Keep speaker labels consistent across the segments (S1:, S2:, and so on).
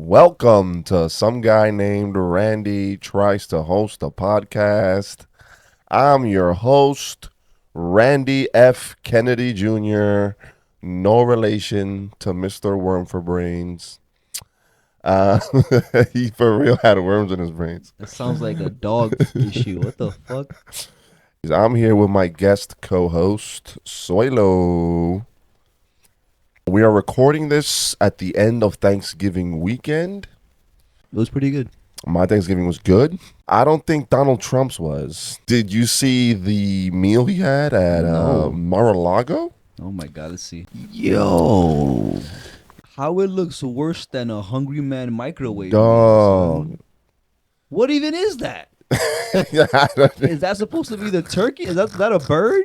S1: Welcome to Some Guy Named Randy Tries to Host a Podcast. I'm your host, Randy F. Kennedy Jr., no relation to Mr. Worm for Brains. He for real had worms in his brains.
S2: That sounds like a dog issue. What the fuck?
S1: I'm here with my guest co-host, Soilo. We are recording this at the end of Thanksgiving weekend.
S2: It was pretty good.
S1: My Thanksgiving was good. I don't think Donald Trump's was. Did you see the meal he had at Mar-a-Lago?
S2: Oh my god, let's see. Yo. How it looks worse than a Hungry Man microwave.
S1: Dog.
S2: What even is that? Is that supposed to be the turkey? Is that a bird?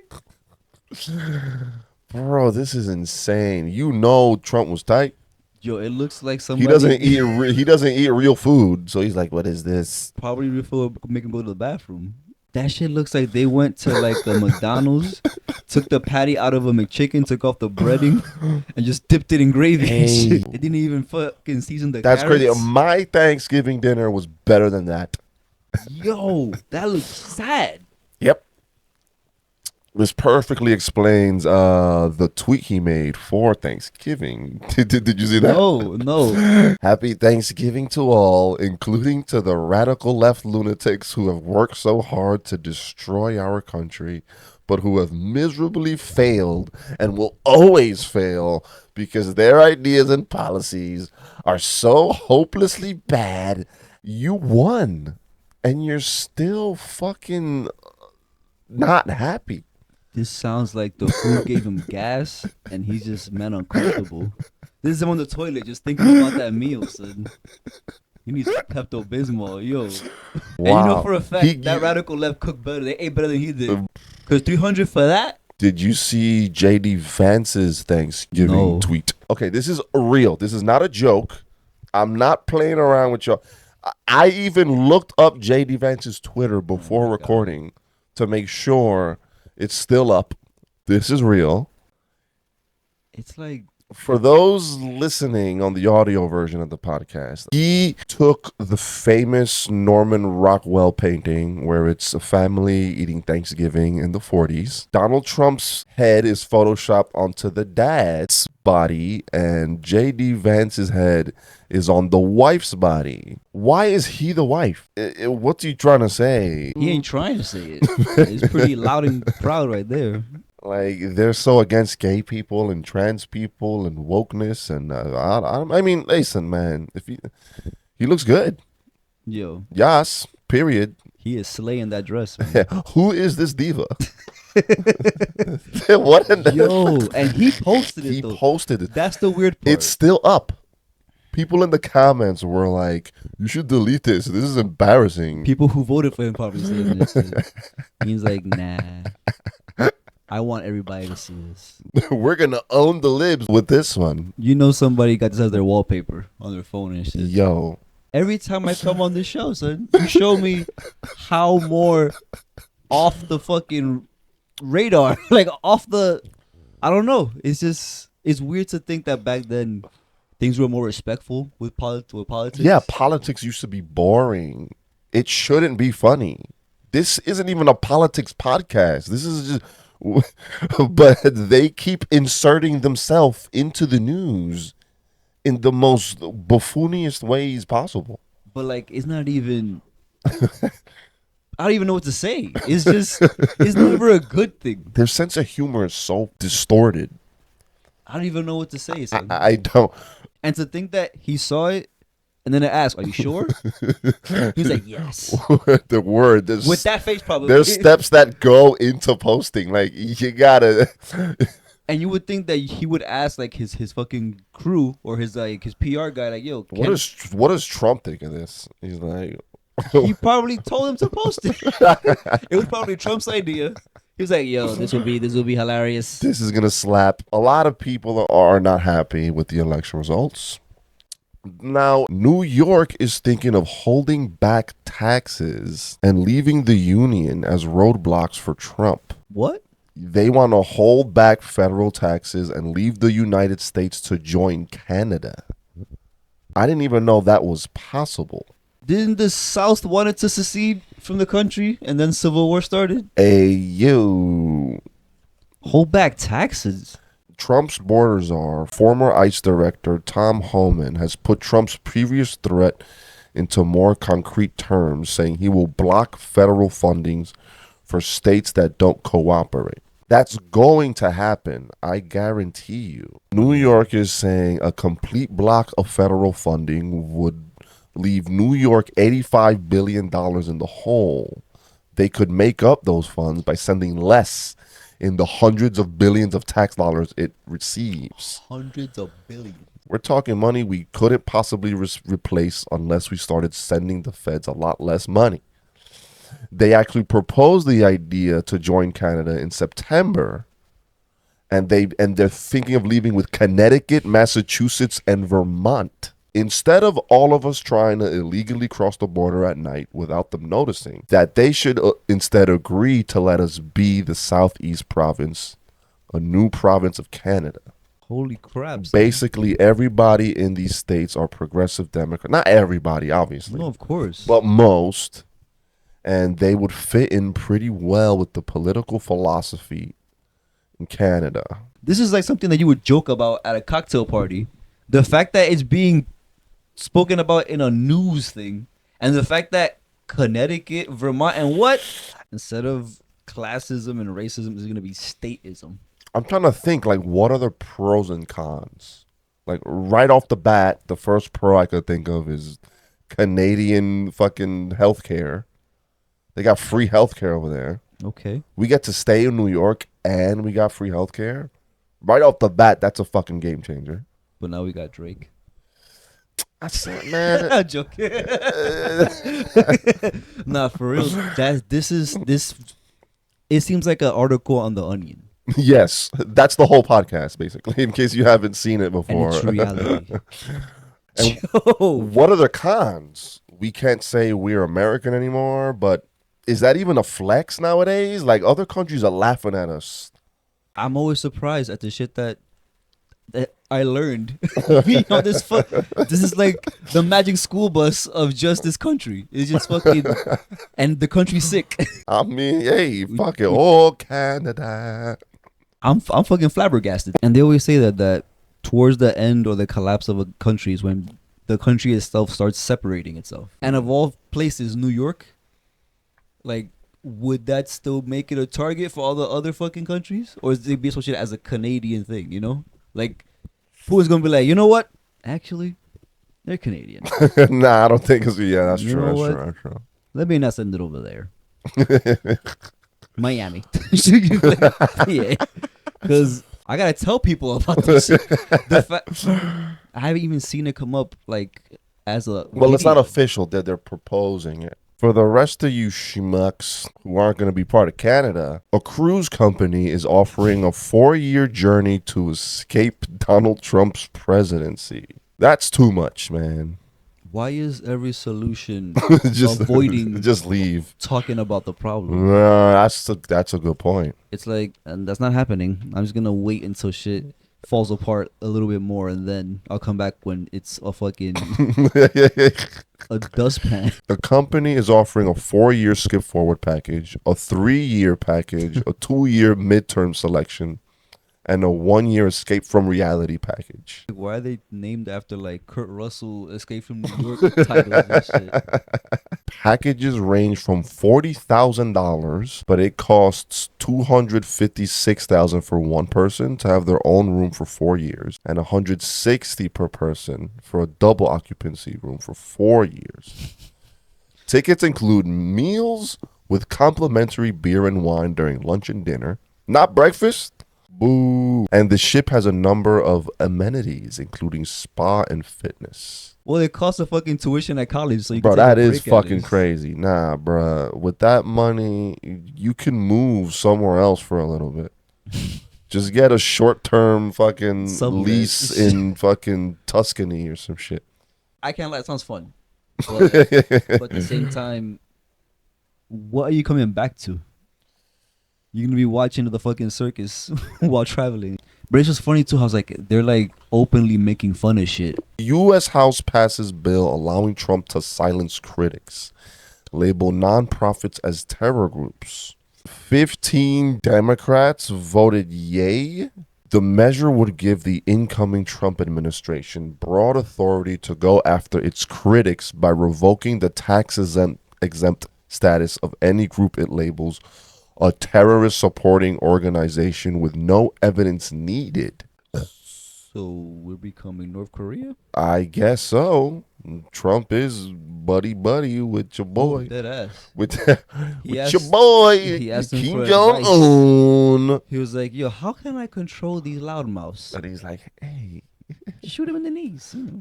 S1: Bro, this is insane. You know Trump was tight.
S2: Yo, it looks like somebody...
S1: He doesn't eat real food, so he's like, what is this?
S2: Probably make him go to the bathroom. That shit looks like they went to like the McDonald's, took the patty out of a McChicken, took off the breading, and just dipped it in gravy.
S1: Hey.
S2: They didn't even fucking season the
S1: That's
S2: carrots.
S1: crazy. My Thanksgiving dinner was better than that.
S2: Yo, that looks sad.
S1: Yep. This perfectly explains the tweet he made for Thanksgiving. Did you see that?
S2: No.
S1: Happy Thanksgiving to all, including to the radical left lunatics who have worked so hard to destroy our country, but who have miserably failed and will always fail because their ideas and policies are so hopelessly bad. You won, and you're still fucking not happy.
S2: This sounds like the food gave him gas and he's just uncomfortable. This is him on the toilet just thinking about that meal, son. He needs Pepto-Bismol, yo.
S1: Wow.
S2: And you know for a fact that radical left cooked better. They ate better than he did. Because $300 for that?
S1: Did you see J.D. Vance's Thanksgiving tweet? Okay, this is real. This is not a joke. I'm not playing around with y'all. I even looked up J.D. Vance's Twitter before recording to make sure it's still up. This is real.
S2: It's like...
S1: For those listening on the audio version of the podcast, he took the famous Norman Rockwell painting where it's a family eating Thanksgiving in the 40s. Donald Trump's head is photoshopped onto the dad's body, and J.D. Vance's head is on the wife's body. Why is he the wife? What's he trying to say?
S2: He ain't trying to say it. It's pretty loud and proud right there.
S1: Like, they're so against gay people and trans people and wokeness. And I mean, listen, man, he looks good.
S2: Yo.
S1: Yes, period.
S2: He is slaying that dress, man.
S1: Who is this diva? What?
S2: Yo, and he posted it, though.
S1: He posted it.
S2: That's the weird part.
S1: It's still up. People in the comments were like, you should delete this. This is embarrassing.
S2: People who voted for him probably saying this shit. He's like, nah. I want everybody to see this.
S1: We're going to own the libs with this one.
S2: You know somebody got this as their wallpaper on their phone and shit.
S1: Yo.
S2: Every time I come on this show, son, you show me how more off the fucking radar. Like, off the... I don't know. It's just... It's weird to think that back then things were more respectful with politics.
S1: Yeah, politics used to be boring. It shouldn't be funny. This isn't even a politics podcast. This is just... But they keep inserting themselves into the news in the most buffooniest ways possible.
S2: But like, it's not even... I don't even know what to say. It's just... It's never a good thing.
S1: Their sense of humor is so distorted.
S2: I don't even know what to say, son.
S1: I don't.
S2: And to think that he saw it, and then I asked, "Are you sure?" He's like, "Yes."
S1: The word
S2: with that face, probably.
S1: There's steps that go into posting. Like, you gotta.
S2: And you would think that he would ask like his fucking crew or his PR guy, like, "Yo,
S1: what does Trump think of this?" He's like,
S2: he probably told him to post it. It was probably Trump's idea. He was like, "Yo, this will be hilarious.
S1: This is gonna slap." A lot of people are not happy with the election results. Now, New York is thinking of holding back taxes and leaving the union as roadblocks for Trump.
S2: What?
S1: They want to hold back federal taxes and leave the United States to join Canada. I didn't even know that was possible.
S2: Didn't the South wanted to secede from the country and then Civil War started?
S1: Hey, you.
S2: Hold back taxes.
S1: Trump's border czar, former ICE director Tom Homan, has put Trump's previous threat into more concrete terms, saying he will block federal fundings for states that don't cooperate. That's going to happen, I guarantee you. New York is saying a complete block of federal funding would leave New York $85 billion in the hole. They could make up those funds by sending less in the hundreds of billions of tax dollars it receives.
S2: Hundreds of billions.
S1: We're talking money we couldn't possibly replace unless we started sending the feds a lot less money. They actually proposed the idea to join Canada in September, and they're thinking of leaving with Connecticut, Massachusetts, and Vermont. Instead of all of us trying to illegally cross the border at night without them noticing, that they should instead agree to let us be the Southeast province, a new province of Canada.
S2: Holy crap.
S1: Basically, everybody in these states are progressive Democrat. Not everybody, obviously.
S2: No, of course.
S1: But most. And they would fit in pretty well with the political philosophy in Canada.
S2: This is like something that you would joke about at a cocktail party. The fact that it's being spoken about in a news thing, and the fact that Connecticut, Vermont, and what? Instead of classism and racism, is going to be statism.
S1: I'm trying to think, like, what are the pros and cons? Like, right off the bat, the first pro I could think of is Canadian fucking healthcare. They got free healthcare over there.
S2: Okay.
S1: We get to stay in New York and we got free healthcare. Right off the bat, that's a fucking game changer.
S2: But now we got Drake.
S1: That's it, man.
S2: I'm joking. Nah, for real. This. It seems like an article on The Onion.
S1: Yes, that's the whole podcast, basically, in case you haven't seen it before.
S2: And it's reality.
S1: And what are the cons? We can't say we're American anymore, but is that even a flex nowadays? Like, other countries are laughing at us.
S2: I'm always surprised at the shit that I learned. Being on this this is like the magic school bus of just this country. It's just fucking, and the country's sick.
S1: I mean, hey, fuck it, oh Canada.
S2: I'm fucking flabbergasted. And they always say that towards the end or the collapse of a country is when the country itself starts separating itself. And of all places, New York, like, would that still make it a target for all the other fucking countries? Or is it be associated as a Canadian thing, you know? Like, who is going to be like, you know what? Actually, they're Canadian.
S1: Nah, I don't think it's, yeah, that's
S2: You
S1: true,
S2: know
S1: that's
S2: what?
S1: true, that's true.
S2: Let me not send it over there. Miami. Yeah. Because I got to tell people about this shit. I haven't even seen it come up, like, as a...
S1: Well, it's not official that they're proposing it. For the rest of you schmucks who aren't going to be part of Canada, a cruise company is offering a 4-year journey to escape Donald Trump's presidency. That's too much, man.
S2: Why is every solution
S1: just
S2: avoiding
S1: just leave
S2: talking about the problem?
S1: That's a good point.
S2: It's like, and that's not happening. I'm just going to wait until shit falls apart a little bit more, and then I'll come back when it's a fucking a dustpan.
S1: The company is offering a 4-year skip forward package, a 3-year package, a 2-year midterm selection, and a 1-year escape from reality package.
S2: Why are they named after like Kurt Russell Escape from New York titles and shit?
S1: Packages range from $40,000, but it costs $256,000 for one person to have their own room for 4 years, and $160 per person for a double occupancy room for 4 years. Tickets include meals with complimentary beer and wine during lunch and dinner, not breakfast. Boo. And the ship has a number of amenities, including spa and fitness.
S2: Well, it costs a fucking tuition at college, so you
S1: Bro,
S2: can take
S1: that
S2: a
S1: is
S2: break at
S1: fucking
S2: least.
S1: crazy. Nah, bro. With that money, you can move somewhere else for a little bit. Just get a short-term fucking
S2: Sublet.
S1: lease in fucking Tuscany or some shit.
S2: I can't lie, it sounds fun. But at the same time, what are you coming back to? You're going to be watching the fucking circus while traveling. But it's just funny too how it's like they're like openly making fun of shit.
S1: U.S. House passes bill allowing Trump to silence critics, label nonprofits as terror groups. 15 Democrats voted yay. The measure would give the incoming Trump administration broad authority to go after its critics by revoking the tax-exempt status of any group it labels a terrorist supporting organization with no evidence needed.
S2: So we're becoming North Korea?
S1: I guess so. Trump is buddy with your boy.
S2: Dead ass.
S1: With
S2: He
S1: your
S2: asked-
S1: boy,
S2: he asked him
S1: Kim
S2: for
S1: Jong-un.
S2: He was like, yo, how can I control these loudmouths?
S1: And he's like, hey.
S2: Shoot him in the knees. You know.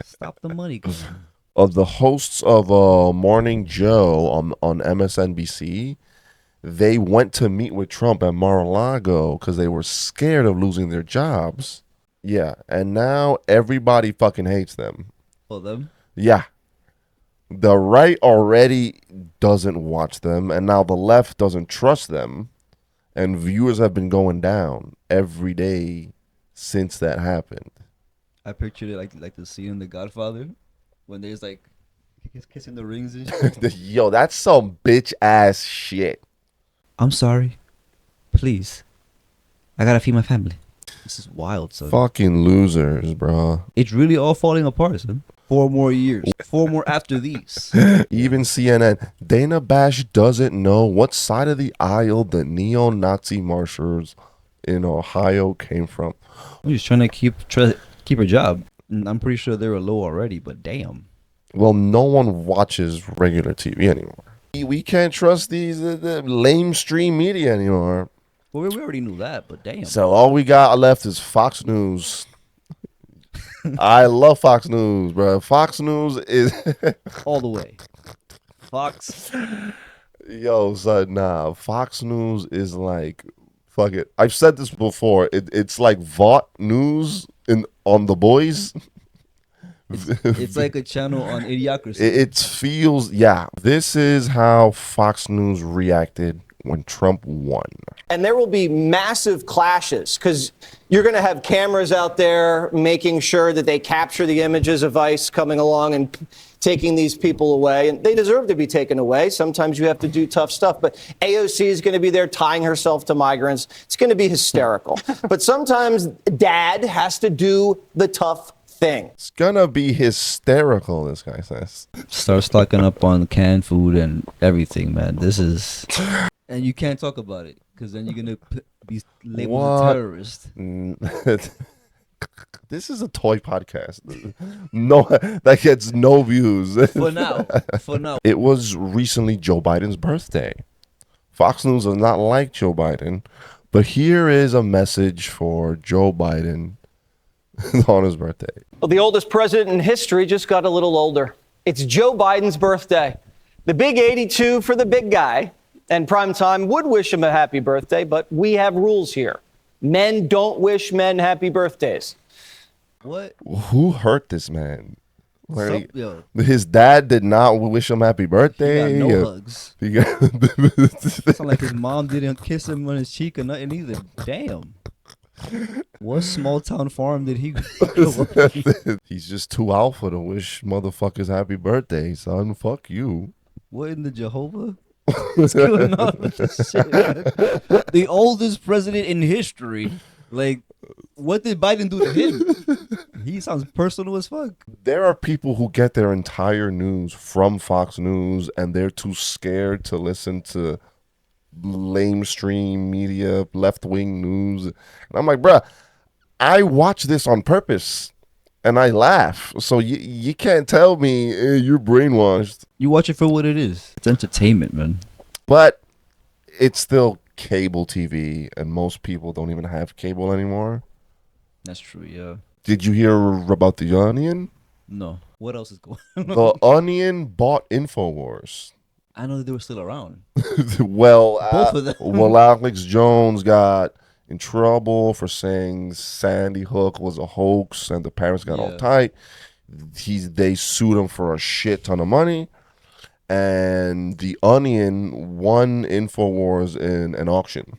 S2: Stop the money coming.
S1: Of the hosts of Morning Joe on MSNBC, they went to meet with Trump at Mar-a-Lago because they were scared of losing their jobs. Yeah, and now everybody fucking hates them.
S2: Oh, them?
S1: Yeah. The right already doesn't watch them, and now the left doesn't trust them, and viewers have been going down every day since that happened.
S2: I pictured it like the scene in The Godfather when there's like he's kissing the rings and shit.
S1: Yo, that's some bitch ass shit.
S2: I'm sorry. Please. I gotta feed my family. This is wild, son.
S1: Fucking losers, bro.
S2: It's really all falling apart, son. 4 more years. 4 more after these.
S1: Even CNN. Dana Bash doesn't know what side of the aisle the neo-Nazi marchers in Ohio came from.
S2: I'm just trying to keep her job. I'm pretty sure they were low already, but damn.
S1: Well, no one watches regular TV anymore. We can't trust these the lamestream media anymore.
S2: Well, we already knew that, but damn.
S1: So all we got left is Fox News. I love Fox News, bro. Fox News is
S2: all the way. Fox.
S1: Yo, son, nah. Fox News is like, fuck it. I've said this before. It's like Vought News on The Boys.
S2: It's like a channel on Idiocracy.
S1: It feels, yeah. This is how Fox News reacted when Trump won.
S3: And there will be massive clashes because you're going to have cameras out there making sure that they capture the images of ICE coming along and taking these people away. And they deserve to be taken away. Sometimes you have to do tough stuff. But AOC is going to be there tying herself to migrants. It's going to be hysterical. But sometimes dad has to do the tough thing.
S1: It's gonna be hysterical, this guy says.
S2: Start stocking up on canned food and everything, man. This is... And you can't talk about it because then you're going to be labeled a terrorist.
S1: This is a toy podcast. No, that gets no views.
S2: For now.
S1: It was recently Joe Biden's birthday. Fox News does not like Joe Biden, but here is a message for Joe Biden on his birthday.
S3: Well, the oldest president in history just got a little older. It's Joe Biden's birthday. The big 82 for the big guy. And Primetime would wish him a happy birthday, but we have rules here. Men don't wish men happy birthdays.
S2: What?
S1: Who hurt this man?
S2: Yo.
S1: His dad did not wish him happy birthday.
S2: He got no hugs.
S1: It's
S2: not like his mom didn't kiss him on his cheek or nothing either. Damn. What small town farm did he grow up in?
S1: He's just too alpha to wish motherfuckers happy birthday, son. Fuck you.
S2: What in the Jehovah? What's going on with this shit, man? The oldest president in history. Like, what did Biden do to him? He sounds personal as fuck.
S1: There are people who get their entire news from Fox News and they're too scared to listen to lamestream media, left-wing news. And I'm like, bruh, I watch this on purpose and I laugh. So you can't tell me you're brainwashed.
S2: You watch it for what it is. It's entertainment, man.
S1: But it's still cable TV, and most people don't even have cable anymore.
S2: That's true, yeah.
S1: Did you hear about The Onion?
S2: No. What else is going on?
S1: The Onion bought Infowars.
S2: I know that they were still around.
S1: Well,
S2: both of them.
S1: Well, Alex Jones got in trouble for saying Sandy Hook was a hoax, and the parents got all tight. They sued him for a shit ton of money, and The Onion won Infowars in an auction.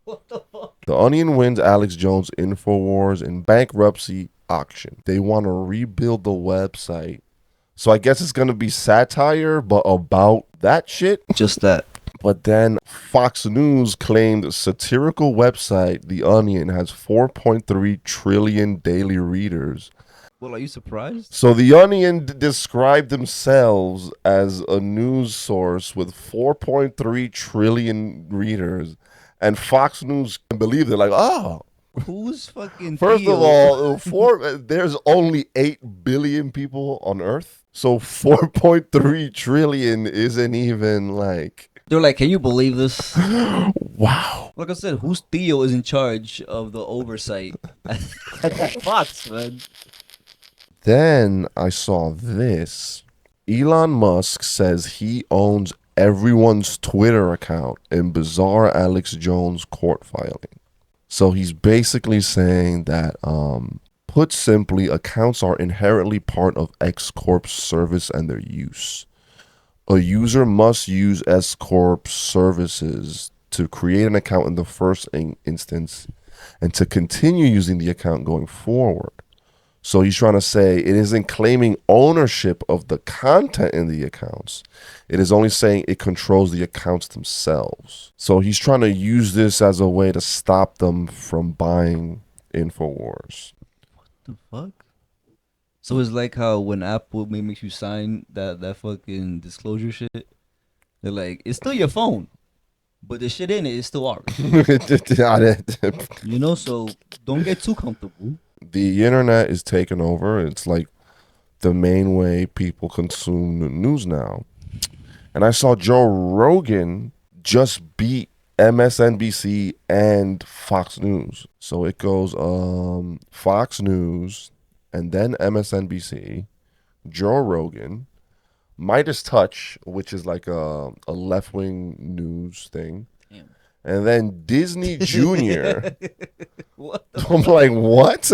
S2: What the fuck?
S1: The Onion wins Alex Jones Infowars in bankruptcy auction. They want to rebuild the website. So I guess it's going to be satire, but about that shit.
S2: Just that.
S1: But then Fox News claimed the satirical website The Onion has 4.3 trillion daily readers.
S2: Well, are you surprised?
S1: So The Onion described themselves as a news source with 4.3 trillion readers. And Fox News can believe they're like, oh.
S2: Who's fucking
S1: First
S2: Theo?
S1: of all, there's only 8 billion people on Earth. So 4.3 trillion isn't even like...
S2: They're like, can you believe this?
S1: Wow.
S2: Like I said, who's Theo is in charge of the oversight at Fox, man?
S1: Then I saw this. Elon Musk says he owns everyone's Twitter account in bizarre Alex Jones court filing. So he's basically saying that, put simply, accounts are inherently part of X Corp's service and their use. A user must use S Corp services to create an account in the first instance and to continue using the account going forward. So he's trying to say it isn't claiming ownership of the content in the accounts. It is only saying it controls the accounts themselves. So he's trying to use this as a way to stop them from buying Infowars.
S2: The fuck? So it's like how when Apple makes you sign that fucking disclosure shit, they're like, it's still your phone, but the shit in it is still ours. You know, so don't get too comfortable.
S1: The internet is taking over. It's like the main way people consume the news now. And I saw Joe Rogan just beat MSNBC and Fox News. So it goes Fox News and then MSNBC, Joe Rogan, Midas Touch, which is like a left-wing news thing.
S2: Damn.
S1: And then Disney Junior.
S2: What?
S1: I'm like, what?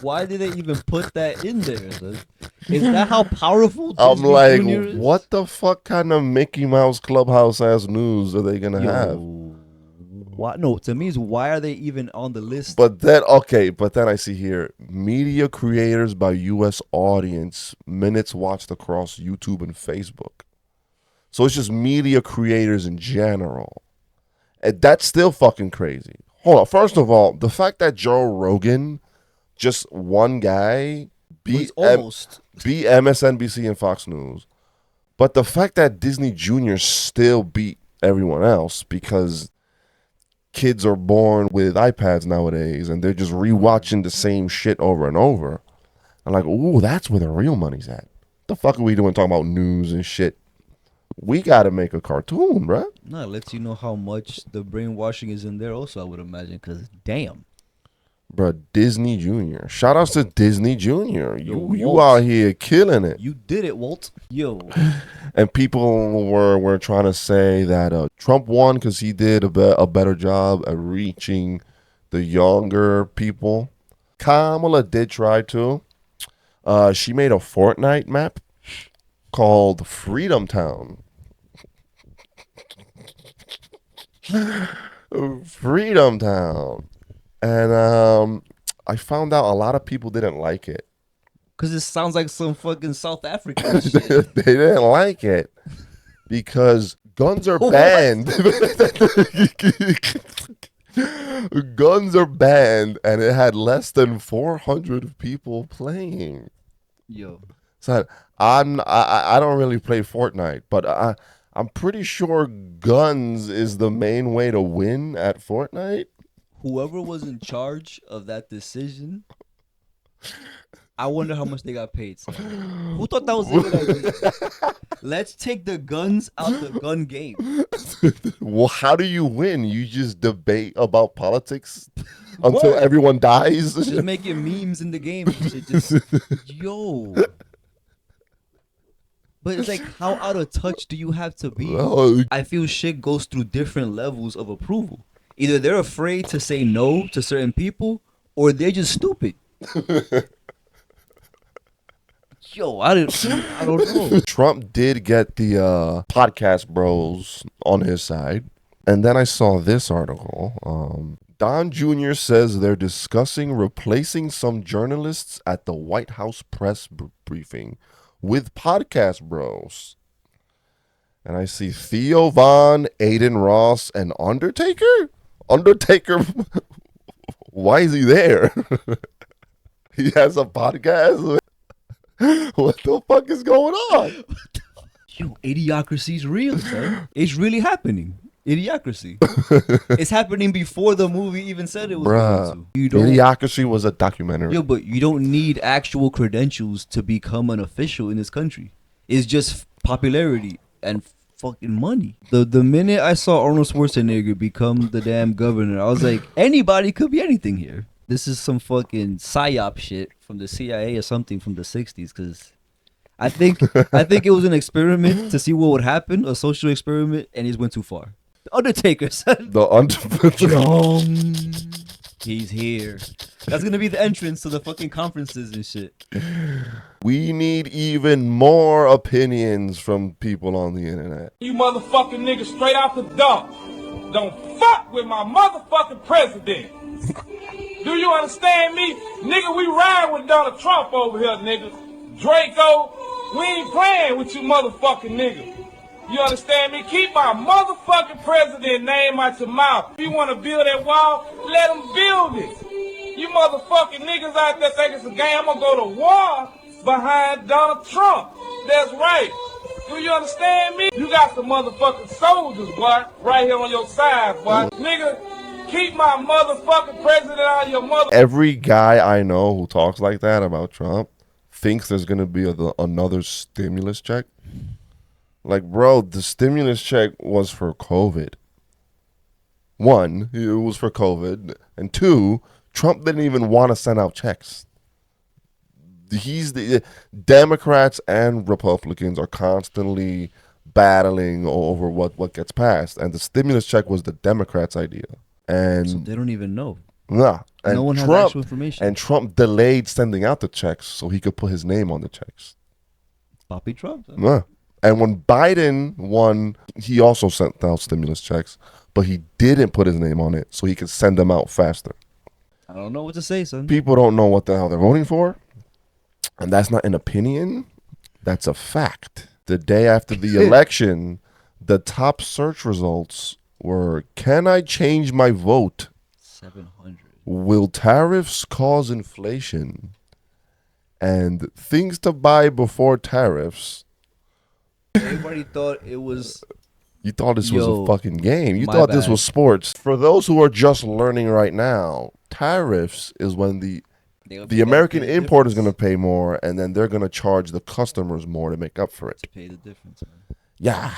S2: Why did they even put that in there? Son? Is that how powerful
S1: I'm
S2: Disney
S1: like,
S2: Junior is?
S1: what the fuck kind of Mickey Mouse Clubhouse ass news are they gonna have?
S2: What? No, to me, is why are they even on the list?
S1: But then I see here media creators by U.S. audience minutes watched across YouTube and Facebook. So it's just media creators in general, and that's still fucking crazy. Hold on, first of all, the fact that Joe Rogan, just one guy, beat MSNBC and Fox News, but the fact that Disney Junior still beat everyone else because kids are born with iPads nowadays and they're just rewatching the same shit over and over. I'm like, ooh, that's where the real money's at. The fuck are we doing talking about news and shit? We gotta make a cartoon, bruh.
S2: No, it lets you know how much the brainwashing is in there also, I would imagine, because damn.
S1: Bruh, Disney Junior. Shout outs to Disney Junior. You
S2: Walt.
S1: out here killing it.
S2: You did it, Walt. Yo.
S1: And people were trying to say that Trump won because he did a better job at reaching the younger people. Kamala did try to. She made a Fortnite map called Freedom Town. Freedom Town. And I found out a lot of people didn't like it.
S2: Because it sounds like some fucking South African shit.
S1: They didn't like it because guns are banned. Guns are banned, and it had less than 400 people playing.
S2: Yo.
S1: So I don't really play Fortnite, but I'm pretty sure guns is the main way to win at Fortnite.
S2: Whoever was in charge of that decision, I wonder how much they got paid. Son. Who thought that was a good idea? Let's take the guns out the gun game.
S1: Well, how do you win? You just debate about politics until everyone dies?
S2: Just making memes in the game. And shit. Just, yo. But it's like, how out of touch do you have to be?
S1: Well,
S2: I feel shit goes through different levels of approval. Either they're afraid to say no to certain people, or they're just stupid. Yo, I don't know.
S1: Trump did get the podcast bros on his side. And then I saw this article. Don Jr. says they're discussing replacing some journalists at the White House press briefing with podcast bros. And I see Theo Von, Aiden Ross, and Undertaker? Undertaker, why is he there? He has a podcast? What the fuck is going on?
S2: Yo, idiocracy's real, son. It's really happening. Idiocracy. It's happening before the movie even said it was going to.
S1: Idiocracy was a documentary.
S2: Yo, but you don't need actual credentials to become an official in this country. It's just popularity and fucking money. The minute I saw Arnold Schwarzenegger become the damn governor, I was like, anybody could be anything here. This is some fucking psyop shit from the CIA or something from the 60s, because I think it was an experiment to see what would happen, a social experiment, and it went too far. The Undertaker said, he's here. That's gonna be the entrance to the fucking conferences and shit.
S1: We need even more opinions from people on the internet.
S4: You motherfucking niggas straight out the dump. Don't fuck with my motherfucking president. Do you understand me? Nigga, we ride with Donald Trump over here, nigga. Draco, we ain't playing with you motherfucking niggas. You understand me? Keep my motherfucking president name out your mouth. If you want to build that wall, let them build it. You motherfucking niggas out there think it's a game. I'm going to go to war behind Donald Trump. That's right. Do you understand me? You got some motherfucking soldiers, boy, right here on your side, boy. Nigga, keep my motherfucking president out of your mother.
S1: Every guy I know who talks like that about Trump thinks there's going to be another stimulus check. Like, bro, the stimulus check was for COVID. One, it was for COVID. And two, Trump didn't even want to send out checks. The Democrats and Republicans are constantly battling over what gets passed. And the stimulus check was the Democrats' idea. And
S2: so they don't even know.
S1: Nah. And
S2: no one
S1: Trump,
S2: has actual information.
S1: And Trump delayed sending out the checks so he could put his name on the checks.
S2: Sloppy Trump.
S1: Nah. And when Biden won, he also sent out stimulus checks, but he didn't put his name on it so he could send them out faster.
S2: I don't know what to say, son.
S1: People don't know what the hell they're voting for. And that's not an opinion. That's a fact. The day after the election, the top search results were, can I change my vote?
S2: 700. Will
S1: tariffs cause inflation? And things to buy before tariffs.
S2: Everybody thought it was...
S1: You thought this was a fucking game. You
S2: my
S1: thought this
S2: bad.
S1: was sports. For those who are just learning right now, tariffs is when the American import is going to pay more, and then they're going to charge the customers more to make up for it.
S2: To pay the difference, man.
S1: Yeah.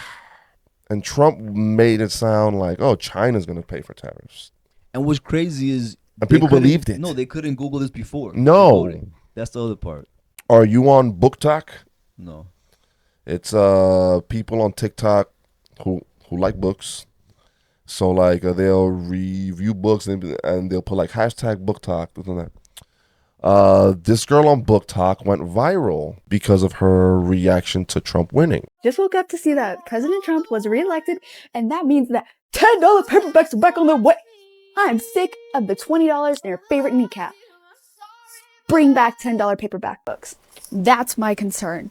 S1: And Trump made it sound like, oh, China's going to pay for tariffs.
S2: And what's crazy is...
S1: And people believed it.
S2: No, they couldn't Google this before.
S1: No.
S2: That's the other part.
S1: Are you on BookTok?
S2: No.
S1: It's people on TikTok who like books. So like they'll review books and they'll put like hashtag BookTok. This girl on BookTok went viral because of her reaction to Trump winning.
S5: Just woke up to see that President Trump was reelected, and that means that $10 paperbacks are back on the way. I'm sick of the $20 in your favorite kneecap. Bring back $10 paperback books. That's my concern.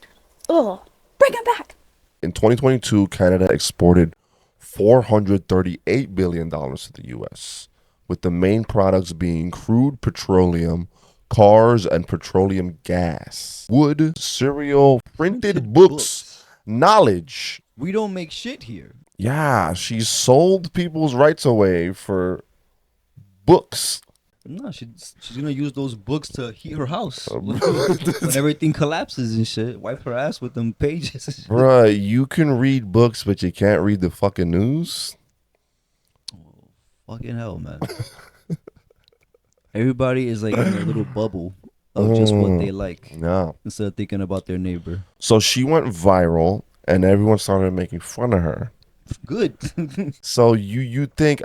S5: Ugh. Bring them back.
S1: In 2022, Canada exported $438 billion to the U.S., with the main products being crude petroleum, cars, and petroleum gas, wood, cereal, printed books, knowledge.
S2: We don't make shit here.
S1: Yeah, she sold people's rights away for books.
S2: No, she's gonna use those books to heat her house when everything collapses and shit. Wipe her ass with them pages.
S1: Bruh, you can read books, but you can't read the fucking news.
S2: Oh, fucking hell, man. Everybody is like in a little bubble of just what they like, instead of thinking about their neighbor.
S1: So she went viral, and everyone started making fun of her.
S2: Good.
S1: So you think,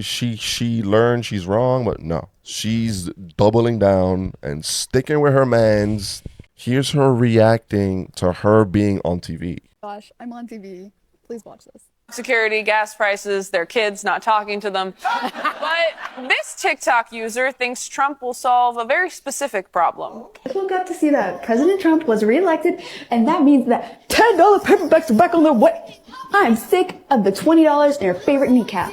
S1: she learned she's wrong, but no. She's doubling down and sticking with her mans. Here's her reacting to her being on TV.
S5: Gosh, I'm on TV. Please watch this.
S6: security, gas prices, their kids not talking to them. But this TikTok user thinks Trump will solve a very specific problem.
S5: People got to see that President Trump was reelected, and that means that $10 paperbacks are back on their way. I'm sick of the $20 in your favorite kneecap.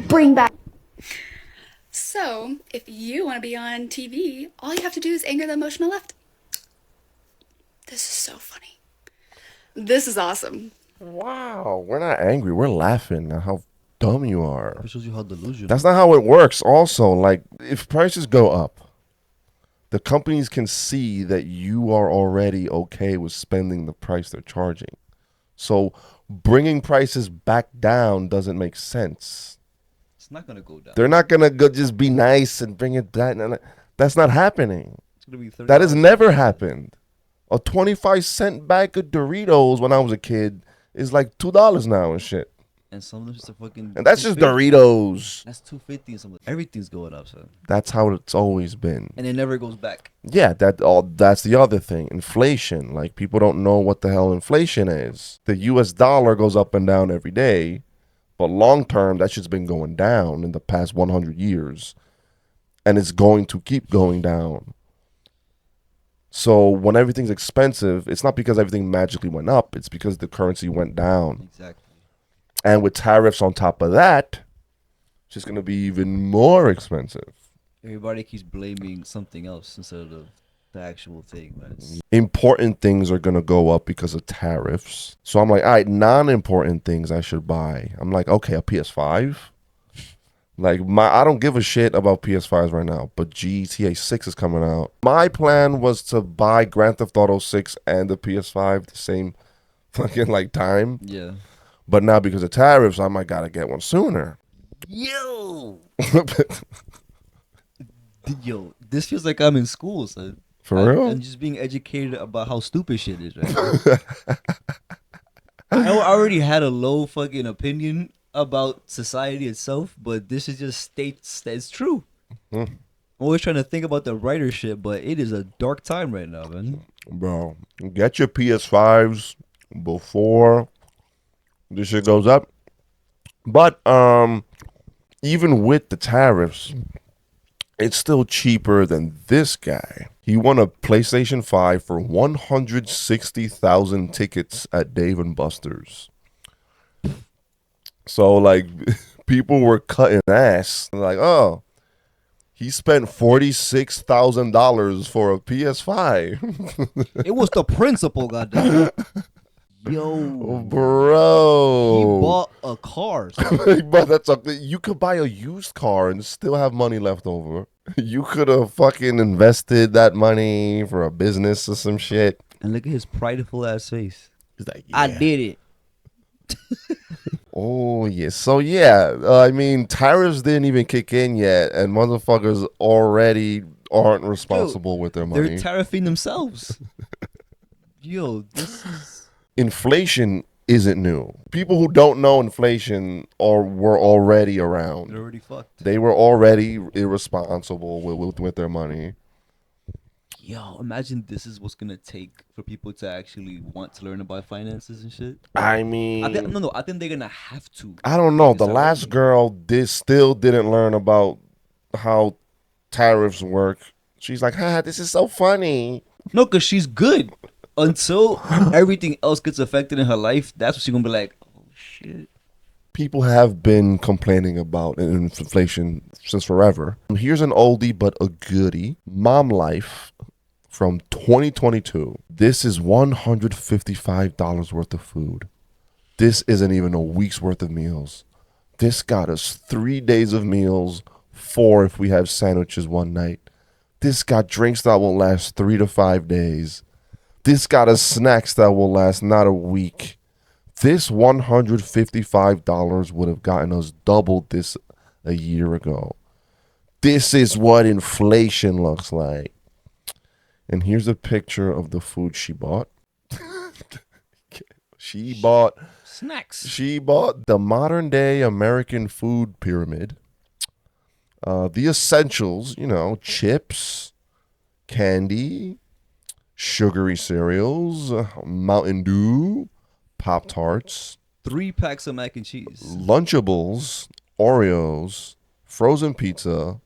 S5: Bring back.
S7: So, if you want to be on TV, all you have to do is anger the emotional left. This is so funny. This is awesome.
S1: Wow, we're not angry. We're laughing at how dumb you are.
S2: It shows you how delusional.
S1: That's not how it works. Also, like, if prices go up, the companies can see that you are already okay with spending the price they're charging. So bringing prices back down doesn't make sense.
S2: It's not gonna go down.
S1: They're not gonna go just be nice and bring it down. That's not happening.
S2: It's gonna be 30.
S1: That has never happened. A 25-cent bag of Doritos when I was a kid is like $2 now and shit.
S2: And some of them just a fucking.
S1: And that's just
S2: 250.
S1: Doritos.
S2: That's $2.50 and some. Everything's going up, son.
S1: That's how it's always been.
S2: And it never goes back.
S1: Yeah, that's the other thing. Inflation. Like, people don't know what the hell inflation is. The US dollar goes up and down every day, but long term, that shit's been going down in the past 100 years. And it's going to keep going down. So when everything's expensive, it's not because everything magically went up. It's because the currency went down.
S2: Exactly.
S1: And with tariffs on top of that, it's just going to be even more expensive.
S2: Everybody keeps blaming something else instead of the actual thing, man.
S1: Important things are going to go up because of tariffs. So I'm like, all right, non-important things I should buy. I'm like, okay, a PS5. Like, I don't give a shit about PS5s right now, but GTA 6 is coming out. My plan was to buy Grand Theft Auto 6 and the PS5 the same fucking like time.
S2: Yeah.
S1: But now because of tariffs, I might gotta get one sooner.
S2: Yo, this feels like I'm in school, son.
S1: For real?
S2: I'm just being educated about how stupid shit is, right? I already had a low fucking opinion about society itself, but this is just states that it's true. I'm always trying to think about the writer shit, but it is a dark time right now, man.
S1: Bro, get your PS5s before this shit goes up. But even with the tariffs, it's still cheaper than this guy. He won a PlayStation 5 for 160,000 tickets at Dave & Buster's. So, like, people were cutting ass. Like, oh, he spent $46,000 for a PS5.
S2: It was the principle, goddamn. Yo,
S1: Bro.
S2: he bought a car.
S1: But that's something. You could buy a used car and still have money left over. You could have fucking invested that money for a business or some shit.
S2: And look at his prideful ass face.
S1: He's like,
S2: I did it.
S1: Oh, yeah. So, yeah, I mean, tariffs didn't even kick in yet, and motherfuckers already aren't responsible with their money.
S2: They're tariffing themselves. Yo, this is...
S1: Inflation isn't new. People who don't know inflation were already around.
S2: They're already fucked.
S1: They were already irresponsible with their money.
S2: Yo, imagine this is what's gonna take for people to actually want to learn about finances and shit.
S1: I mean,
S2: I think they're gonna have to.
S1: I don't know. The last girl still didn't learn about how tariffs work. She's like, this is so funny.
S2: No, because she's good. Until everything else gets affected in her life, that's when she's gonna be like, oh shit.
S1: People have been complaining about inflation since forever. Here's an oldie but a goodie. Mom Life from 2022. This is $155 worth of food. This isn't even a week's worth of meals. This got us 3 days of meals, 4 if we have sandwiches one night. This got drinks that will last 3 to 5 days. This got us snacks that will last not a week. This $155 would have gotten us double this a year ago. This is what inflation looks like. And here's a picture of the food she bought. She bought
S2: snacks.
S1: She bought the modern day American food pyramid. The essentials, chips, candy, sugary cereals, Mountain Dew, Pop-Tarts,
S2: 3 packs of mac and cheese.
S1: Lunchables, Oreos, frozen pizza,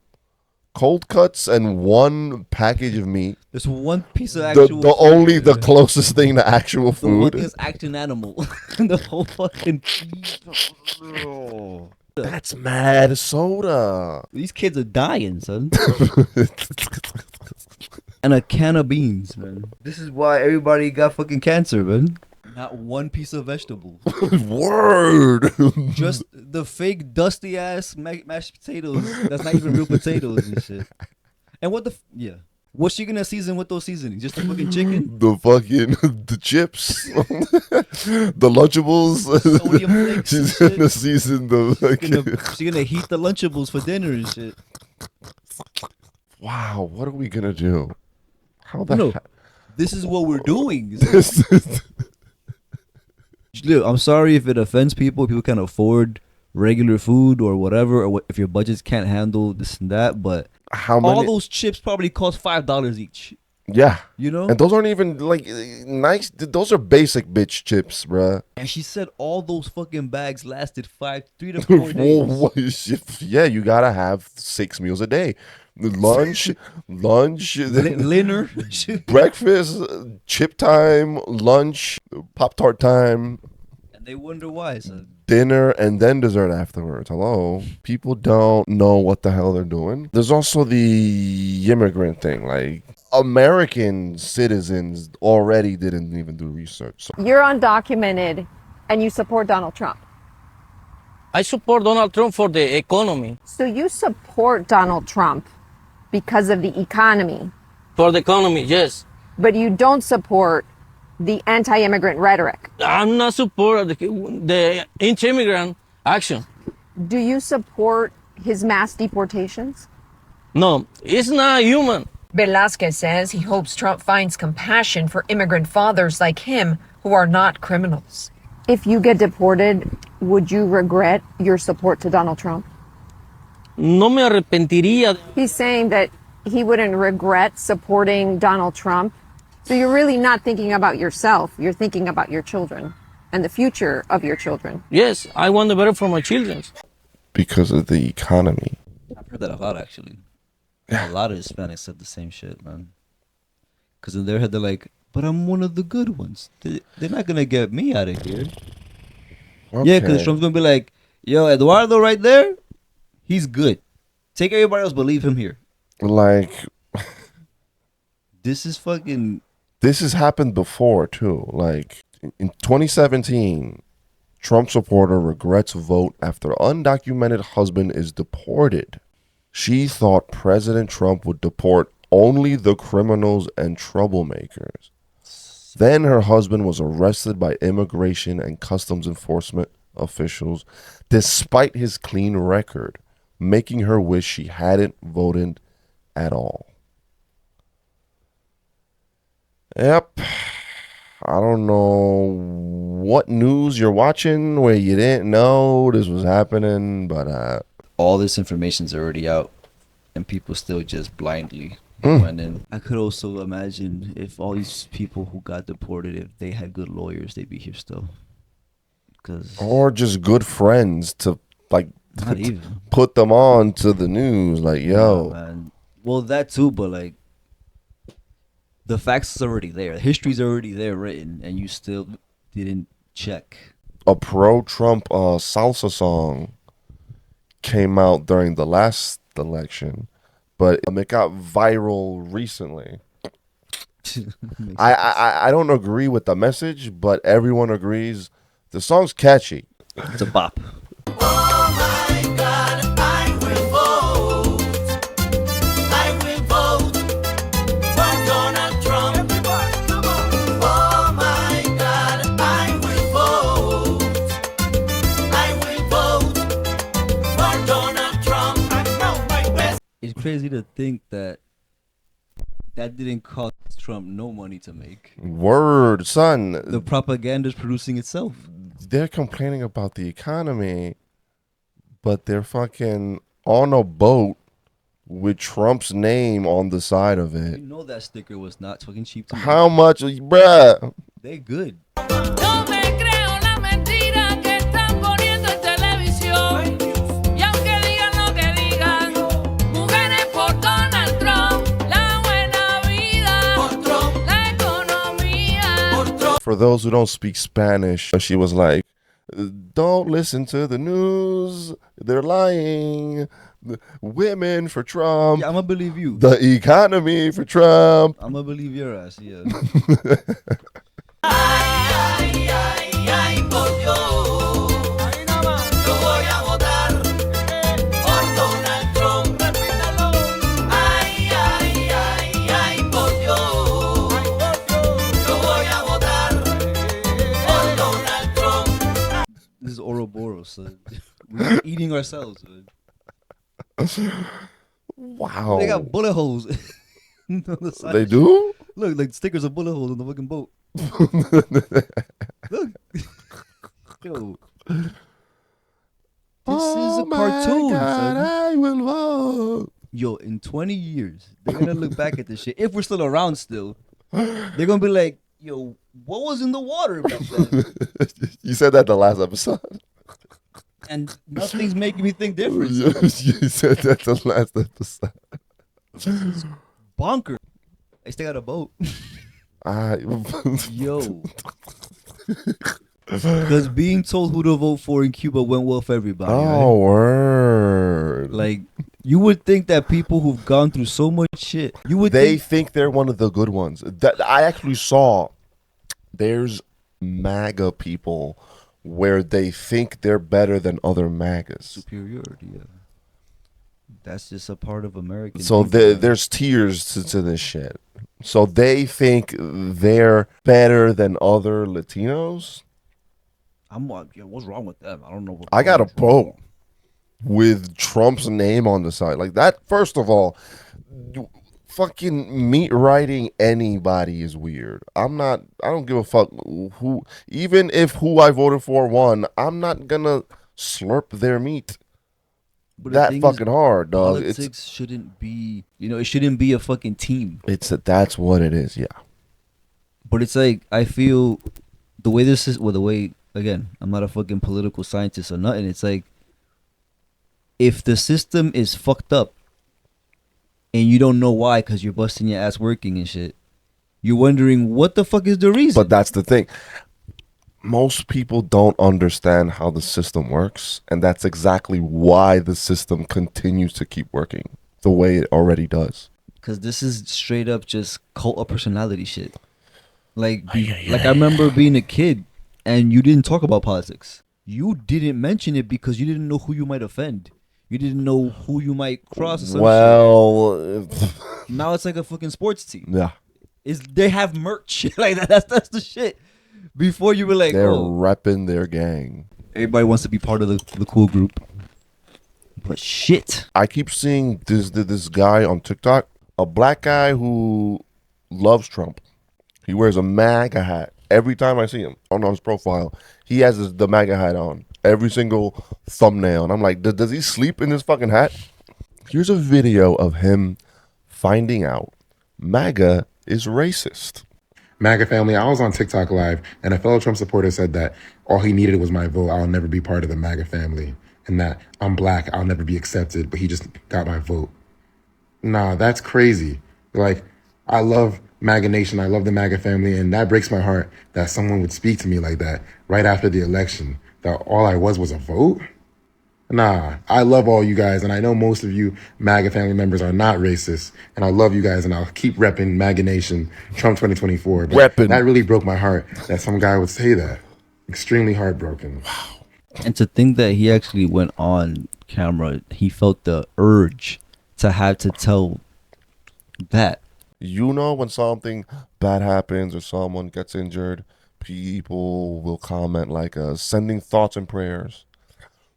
S1: cold cuts, and 1 package of meat.
S2: There's 1 piece of actual
S1: The closest thing to actual
S2: The one
S1: food.
S2: thing is acting animal. The whole fucking.
S1: That's mad soda.
S2: These kids are dying, son. And a can of beans, man. This is why everybody got fucking cancer, man. Not 1 piece of vegetable.
S1: Word.
S2: Just the fake dusty ass mashed potatoes. That's not even real potatoes and shit. And what the yeah? What's she gonna season with those seasonings? Just the fucking chicken?
S1: The chips, the Lunchables.
S2: Sodium flakes and
S1: She's
S2: shit.
S1: gonna season the.
S2: She's gonna heat the Lunchables for dinner and shit.
S1: Wow, what are we gonna do? How the
S2: No,
S1: heck?
S2: this is what we're doing. Look, I'm sorry if it offends people. People can't afford regular food or whatever, or if your budgets can't handle this and that. But
S1: How many?
S2: all those chips probably cost $5 each.
S1: Yeah,
S2: You know?
S1: and those aren't even like nice. Those are basic bitch chips, bruh.
S2: And she said all those fucking bags lasted 3 to 4 days.
S1: Yeah, you gotta have 6 meals a day. Lunch,
S2: Dinner.
S1: breakfast, chip time, lunch, Pop-Tart time,
S2: And they wonder why. So
S1: dinner, and then dessert afterwards. Hello? People don't know what the hell they're doing. There's also the immigrant thing. Like, American citizens already didn't even do research. So
S8: You're undocumented and you support Donald Trump.
S9: I support Donald Trump for the economy.
S8: So you support Donald Trump because of the economy,
S9: For the economy, yes.
S8: but you don't support the anti-immigrant rhetoric.
S9: I'm not support the anti-immigrant action.
S8: Do you support his mass deportations?
S9: No, it's not human.
S10: Velázquez says he hopes Trump finds compassion for immigrant fathers like him who are not criminals.
S8: If you get deported, would you regret your support to Donald Trump?
S9: No me arrepentiría.
S8: He's saying that he wouldn't regret supporting Donald Trump. So you're really not thinking about yourself. You're thinking about your children and the future of your children.
S9: Yes, I want the better for my children.
S1: because of the economy.
S2: I've heard that a lot, actually. A lot of Hispanics said the same shit, man. Because in their head, they're like, but I'm one of the good ones. They're not going to get me out of here.
S1: Okay.
S2: Yeah, because Trump's going to be like, yo, Eduardo right there, he's good. Take everybody else, but leave him here.
S1: Like,
S2: This is fucking...
S1: this has happened before, too. Like, in 2017, Trump supporter regrets vote after undocumented husband is deported. She thought President Trump would deport only the criminals and troublemakers. Then her husband was arrested by immigration and customs enforcement officials despite his clean record, making her wish she hadn't voted at all. Yep. I don't know what news you're watching where you didn't know this was happening, but
S2: all this information's already out, and people still just blindly went in. I could also imagine if all these people who got deported, if they had good lawyers, they'd be here still.
S1: or just good friends to like
S2: Not even.
S1: put them on to the news. Like, yo,
S2: Man. Well, that too, but like, the facts is already there. The history's already there written, and you still didn't check.
S1: a pro-Trump salsa song came out during the last election, but it got viral recently. I don't agree with the message, but everyone agrees the song's catchy.
S2: It's a bop. It's crazy to think that didn't cost Trump no money to make.
S1: Word, son.
S2: The propaganda's producing itself.
S1: They're complaining about the economy, but they're fucking on a boat with Trump's name on the side of
S2: You
S1: it.
S2: know that sticker was not fucking cheap to make.
S1: How much, bruh?
S2: They good.
S10: No me creo la mentira que
S1: For those who don't speak Spanish, she was like, don't listen to the news. They're lying. Women for Trump.
S2: Yeah, I'm gonna believe you.
S1: The economy for Trump.
S2: I'm gonna believe your ass. Yeah. This is Ouroboros. Son. We're eating ourselves. Man.
S1: Wow.
S2: They got bullet holes. On the side.
S1: They do?
S2: Look, like stickers of bullet holes on the fucking boat. Look. Yo. This is a cartoon.
S1: God,
S2: Son.
S1: I will vote.
S2: Yo, in 20 years, they're gonna look back at this shit. If we're still around still, they're gonna be like, yo, what was in the water back then?
S1: You said that the last episode.
S2: And nothing's making me think different.
S1: You said that the last episode.
S2: Bonker. They still got a boat. Yo. Because being told who to vote for in Cuba went well for everybody.
S1: Oh,
S2: right?
S1: word.
S2: Like, you would think that people who've gone through so much shit,
S1: they think they're one of the good ones. That I actually saw. There's MAGA people where they think they're better than other MAGAs.
S2: Superiority, yeah. That's just a part of American.
S1: So
S2: people,
S1: there's tiers to this shit. So they think they're better than other Latinos.
S2: I'm like, yo, what's wrong with them? I don't know.
S1: I got a boat with Trump's name on the side. Like that, first of all, fucking meat writing anybody is weird. I don't give a fuck who, even if who I voted for won, I'm not gonna slurp their meat.
S2: But
S1: that fucking hard, dog.
S2: Politics shouldn't be, it shouldn't be a fucking team.
S1: That's what it is, yeah.
S2: But it's like, I feel the way this is, again, I'm not a fucking political scientist or nothing. It's like, if the system is fucked up and you don't know why because you're busting your ass working and shit, you're wondering what the fuck is the reason.
S1: But that's the thing. Most people don't understand how the system works, and that's exactly why the system continues to keep working the way it already does.
S2: Because this is straight up just cult of personality shit. Like I remember being a kid and you didn't talk about politics. You didn't mention it because you didn't know who you might offend. You didn't know who you might cross or some shit. Now it's like a fucking sports team.
S1: Yeah.
S2: They have merch. Like that's the shit. Before you were like,
S1: they're repping their gang.
S2: Everybody wants to be part of the cool group. But shit.
S1: I keep seeing this guy on TikTok, a black guy who loves Trump. He wears a MAGA hat. Every time I see him on his profile, he has the MAGA hat on. Every single thumbnail. And I'm like, does he sleep in this fucking hat? Here's a video of him finding out MAGA is racist.
S11: MAGA family, I was on TikTok live and a fellow Trump supporter said that all he needed was my vote. I'll never be part of the MAGA family. And that I'm black, I'll never be accepted, but he just got my vote. Nah, that's crazy. Like, I love MAGA Nation. I love the MAGA family. And that breaks my heart that someone would speak to me like that right after the election, that all I was a vote. Nah, I love all you guys. And I know most of you MAGA family members are not racist. And I love you guys. And I'll keep repping MAGA Nation, Trump 2024. But that really broke my heart that some guy would say that. Extremely heartbroken.
S2: Wow. And to think that he actually went on camera, he felt the urge to have to tell that.
S1: You know, when something bad happens or someone gets injured, people will comment like sending thoughts and prayers.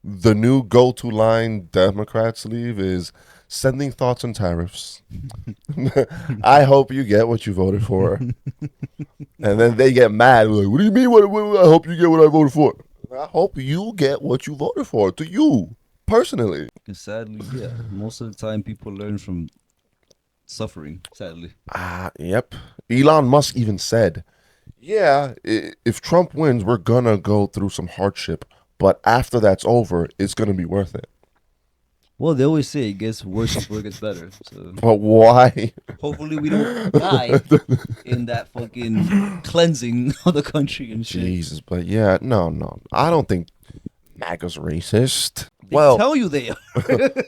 S1: The new go-to line Democrats leave is sending thoughts and tariffs. I hope you get what you voted for. And then they get mad. Like, what do you mean? What, I hope you get what I voted for. I hope you get what you voted for, to you, personally.
S2: And sadly, yeah, most of the time people learn from suffering, sadly.
S1: Yep. Elon Musk even said, yeah, if Trump wins, we're going to go through some hardship. But after that's over, it's going to be worth it.
S2: Well, they always say it gets worse before it gets better. So
S1: But why?
S2: hopefully we don't die in that fucking cleansing of the country and shit.
S1: Jesus, but yeah, no. I don't think MAGA's racist.
S2: They tell you they are.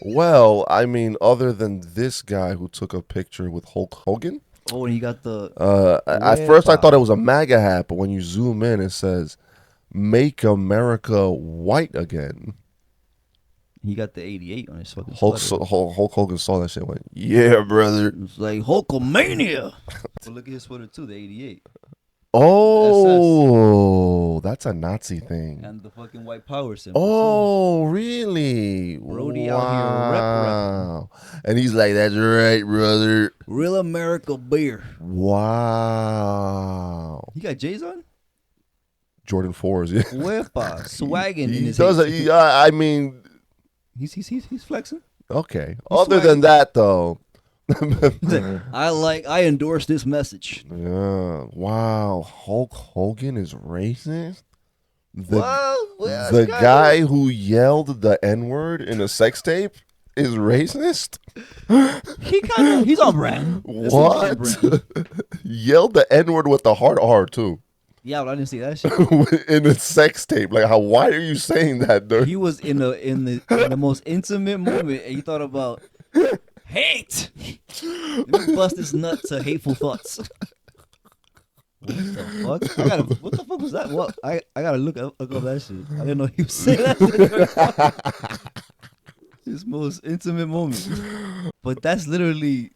S1: Well, I mean, other than this guy who took a picture with Hulk Hogan.
S2: Oh, and you got the.
S1: At first, I thought it was a MAGA hat, but when you zoom in, it says "Make America White Again."
S2: He got the 88 on his fucking
S1: Hulk Hogan saw that shit and went, "Yeah, brother."
S2: It's like Hulkamania. Well, look at his sweater too, the 88.
S1: Oh, that's a Nazi thing.
S2: And the fucking white power symbol.
S1: Oh, really?
S2: Brody out here rep.
S1: And he's like, "That's right, brother."
S2: Real America beer.
S1: Wow.
S2: He got J's on?
S1: Jordan 4s, yeah.
S2: Wepa, swagging in
S1: He
S2: his
S1: does. I mean,
S2: he's flexing.
S1: Okay.
S2: He's
S1: Other than that, though.
S2: I endorse this message.
S1: Yeah. Wow. Hulk Hogan is racist?
S2: The
S1: guy who yelled the N-word in a sex tape is racist?
S2: He's on brand.
S1: What? Yelled the N-word with the hard R, too.
S2: Yeah, but I didn't see that shit.
S1: In a sex tape. Like, why are you saying that, dude?
S2: He was in the most intimate moment, and he thought about hate. Let me bust this nut to hateful thoughts. What the fuck? What the fuck was that? What? I gotta look up that shit. I didn't know he was saying that shit. His most intimate moment. But that's literally,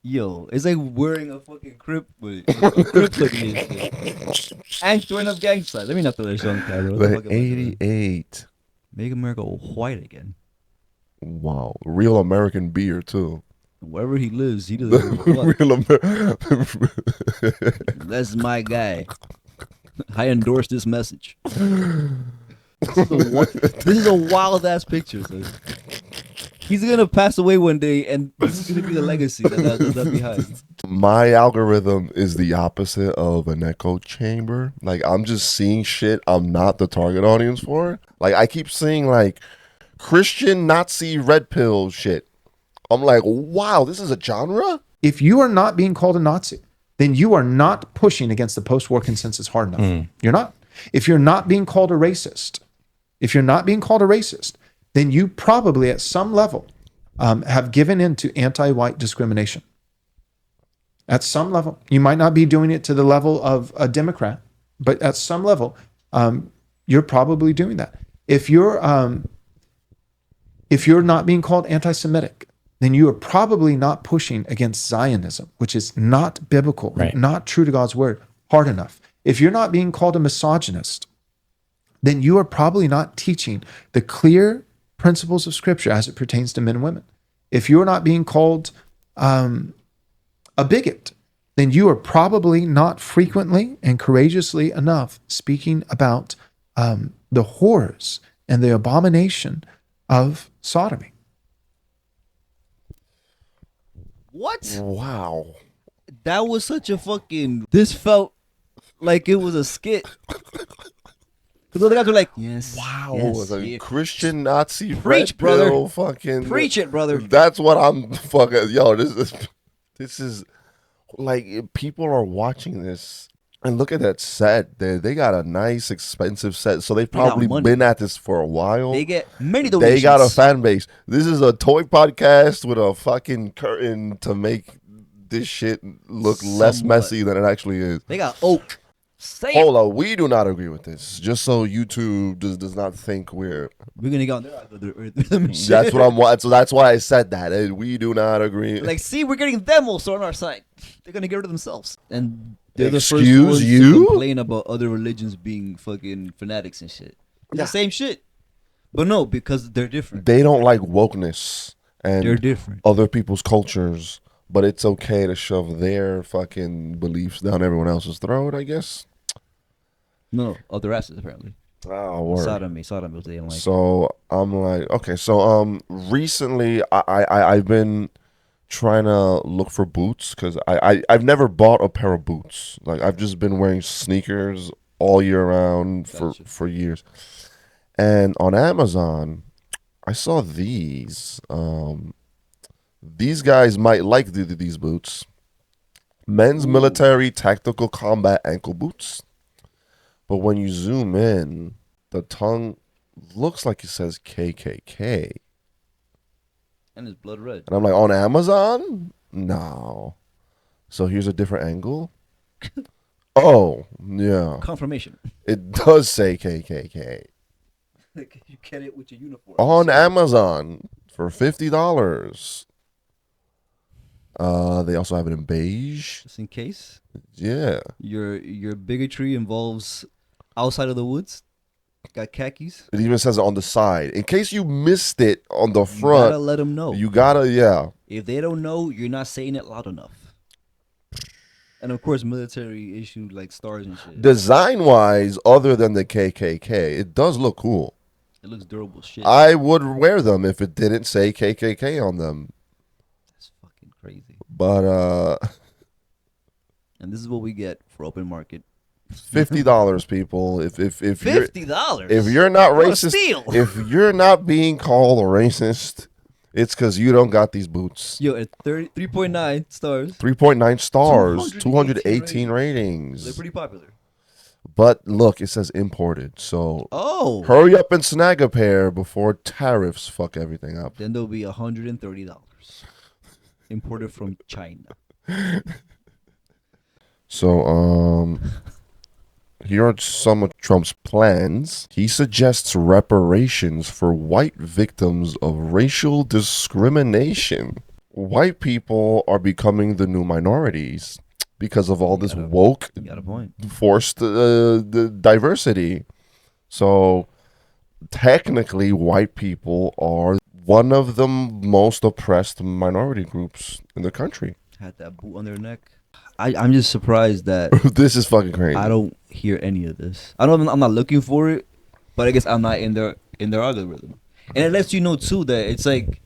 S2: it's like wearing a fucking crip with a crip looking shit. And showing up gang signs. Let me not throw that shit on camera.
S1: The 88.
S2: Make America white again.
S1: Wow. Real American beer, too.
S2: Wherever he lives, he doesn't Real That's my guy. I endorse this message. This is a wild ass picture. So. He's gonna pass away one day, and this is gonna be the legacy that's left behind.
S1: My algorithm is the opposite of an echo chamber. Like, I'm just seeing shit I'm not the target audience for. Like, I keep seeing like Christian Nazi red pill shit. I'm like, wow, this is a genre?
S12: If you are not being called a Nazi, then you are not pushing against the post-war consensus hard enough. You're not. If you're not being called a racist, then you probably at some level have given in to anti-white discrimination. At some level. You might not be doing it to the level of a Democrat, but at some level, you're probably doing that. If you're not being called anti-Semitic, then you are probably not pushing against Zionism, which is not biblical, not true to God's word, hard enough. If you're not being called a misogynist, then you are probably not teaching the clear principles of Scripture as it pertains to men and women. If you're not being called a bigot, then you are probably not frequently and courageously enough speaking about the horrors and the abomination of sodomy.
S2: What?
S1: Wow.
S2: That was such a fucking... This felt like it was a skit. Because the other guys were like, yes.
S1: Wow.
S2: Yes,
S1: A Christian Nazi
S2: Preach,
S1: red pill
S2: brother.
S1: fucking...
S2: Preach it, brother.
S1: That's what I'm fucking... Yo, this is... Like, people are watching this... And look at that set. They got a nice, expensive set. So they've probably been at this for a while.
S2: They get many donations.
S1: They got a fan base. This is a toy podcast with a fucking curtain to make this shit look less messy than it actually is.
S2: They got oak.
S1: Hold on. We do not agree with this. Just so YouTube does not think we're
S2: gonna go on there.
S1: That's what I'm. So that's why I said that. We do not agree.
S2: Like, see, we're getting them also on our side. They're gonna get rid of themselves. And they're the first
S1: Excuse
S2: ones
S1: you?
S2: to complain about other religions being fucking fanatics and shit. It's the same shit. But no, because they're different.
S1: They don't like wokeness and
S2: They're different.
S1: other people's cultures, but it's okay to shove their fucking beliefs down everyone else's throat, I guess.
S2: No, other races apparently.
S1: Oh, word.
S2: Sodomy was they didn't like.
S1: So I'm like, okay. So recently I've been trying to look for boots because I've never bought a pair of boots. Like, I've just been wearing sneakers all year round for years. And on Amazon, I saw these. These guys might like these boots. Men's military tactical combat ankle boots. But when you zoom in, the tongue looks like it says KKK.
S2: And it's blood red.
S1: And I'm like, on Amazon? No. So here's a different angle. Oh, yeah.
S2: Confirmation.
S1: It does say KKK.
S2: You get it with your uniform.
S1: On Amazon for $50. They also have it in beige.
S2: Just in case.
S1: Yeah.
S2: Your bigotry involves outside of the woods. Got khakis.
S1: It even says it on the side. In case you missed it on the front.
S2: You gotta let them know.
S1: You gotta, yeah.
S2: If they don't know, you're not saying it loud enough. And of course, military issued like stars and shit.
S1: Design-wise, other than the KKK, it does look cool.
S2: It looks durable shit.
S1: I would wear them if it didn't say KKK on them.
S2: That's fucking crazy.
S1: But
S2: and this is what we get for open market.
S1: $50, people. If
S2: $50.
S1: If you're not
S2: What a
S1: racist,
S2: steal.
S1: if you're not being called a racist, it's because you don't got these boots.
S2: Yo, at 3.9 stars.
S1: 3.9 stars, 218 ratings.
S2: They're pretty popular.
S1: But look, it says imported. So
S2: hurry
S1: up and snag a pair before tariffs fuck everything up.
S2: Then there'll be $130 imported from China.
S1: So here are some of Trump's plans. He suggests reparations for white victims of racial discrimination. White people are becoming the new minorities because of all this woke, forced the diversity. So technically, white people are one of the most oppressed minority groups in the country.
S2: Had that boot on their neck. I'm just surprised that
S1: this is fucking crazy.
S2: I don't hear any of this. I'm not looking for it, but I guess I'm not in their algorithm. And it lets you know too that it's like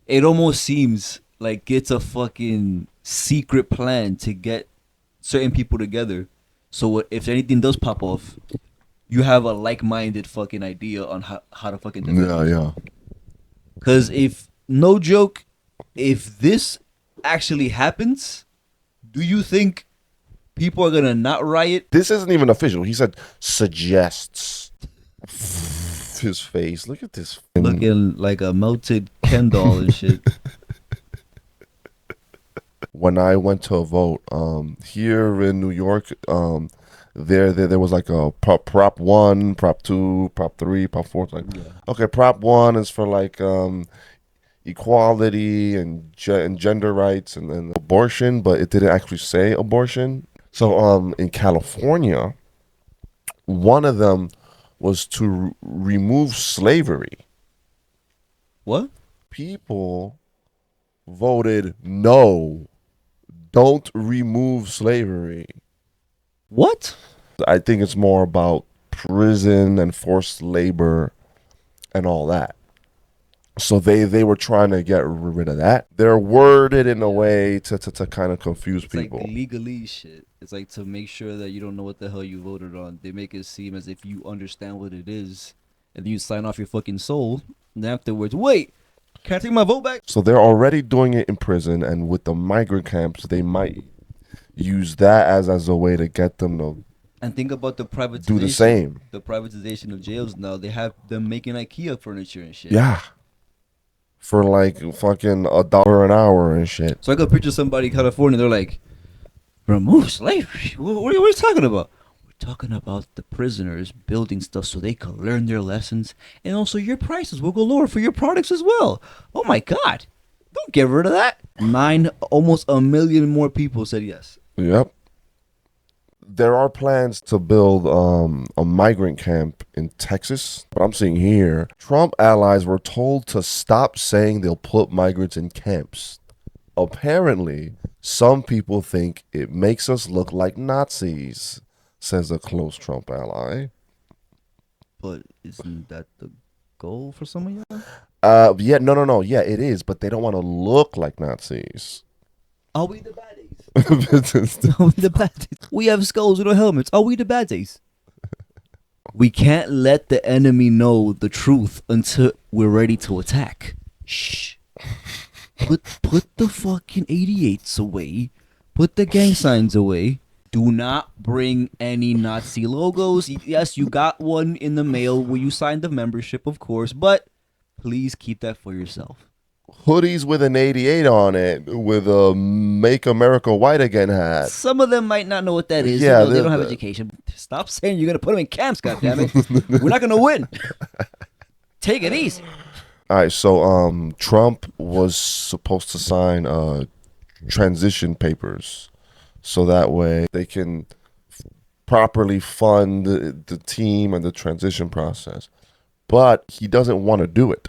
S2: it almost seems like it's a fucking secret plan to get certain people together. So if anything does pop off, you have a like-minded fucking idea on how to fucking do it.
S1: Yeah.
S2: Because if no joke, if this actually happens, do you think people are gonna not riot?
S1: This isn't even official. He said suggests. His face. Look at this.
S2: Looking like a melted Ken doll and shit.
S1: When I went to vote, here in New York, there was like a prop 1, prop 2, prop 3, prop 4. Like, okay, prop 1 is for like equality and gender rights and then abortion, but it didn't actually say abortion. So in California, one of them was to remove slavery.
S2: What?
S1: People voted no. Don't remove slavery.
S2: What?
S1: I think it's more about prison and forced labor and all that. So they were trying to get rid of that. They're worded in a way to kind of confuse people.
S2: Like legalese shit. It's like to make sure that you don't know what the hell you voted on. They make it seem as if you understand what it is, and then you sign off your fucking soul. And afterwards, wait, can I take my vote back?
S1: So they're already doing it in prison, and with the migrant camps, they might use that as a way to get them to.
S2: And think about the privatization.
S1: Do the same.
S2: The privatization of jails now. They have them making IKEA furniture and shit.
S1: Yeah. For like fucking $1 an hour and shit.
S2: So I could picture somebody in California. They're like, remove slavery. What are you talking about? We're talking about the prisoners building stuff so they can learn their lessons, and also your prices will go lower for your products as well. Oh my God! Don't get rid of that. Almost 1 million more people said yes.
S1: Yep. There are plans to build a migrant camp in Texas. But I'm seeing here, Trump allies were told to stop saying they'll put migrants in camps. Apparently, some people think it makes us look like Nazis, says a close Trump ally.
S2: But isn't that the goal for some of y'all?
S1: Yeah, no. Yeah, it is, but they don't want to look like Nazis.
S2: Are we the baddies? Are we the baddies? We have skulls with no helmets. Are we the baddies? We can't let the enemy know the truth until we're ready to attack. Shh. Put the fucking 88s away. Put the gang signs away. Do not bring any Nazi logos. Yes, you got one in the mail where you signed the membership, of course, but please keep that for yourself.
S1: Hoodies with an 88 on it with a Make America White Again hat.
S2: Some of them might not know what that is.
S1: Yeah,
S2: They don't have education. Stop saying you're going to put them in camps, goddammit. We're not going to win. Take it easy.
S1: All right, so Trump was supposed to sign transition papers so that way they can properly fund the team and the transition process. But he doesn't want to do it.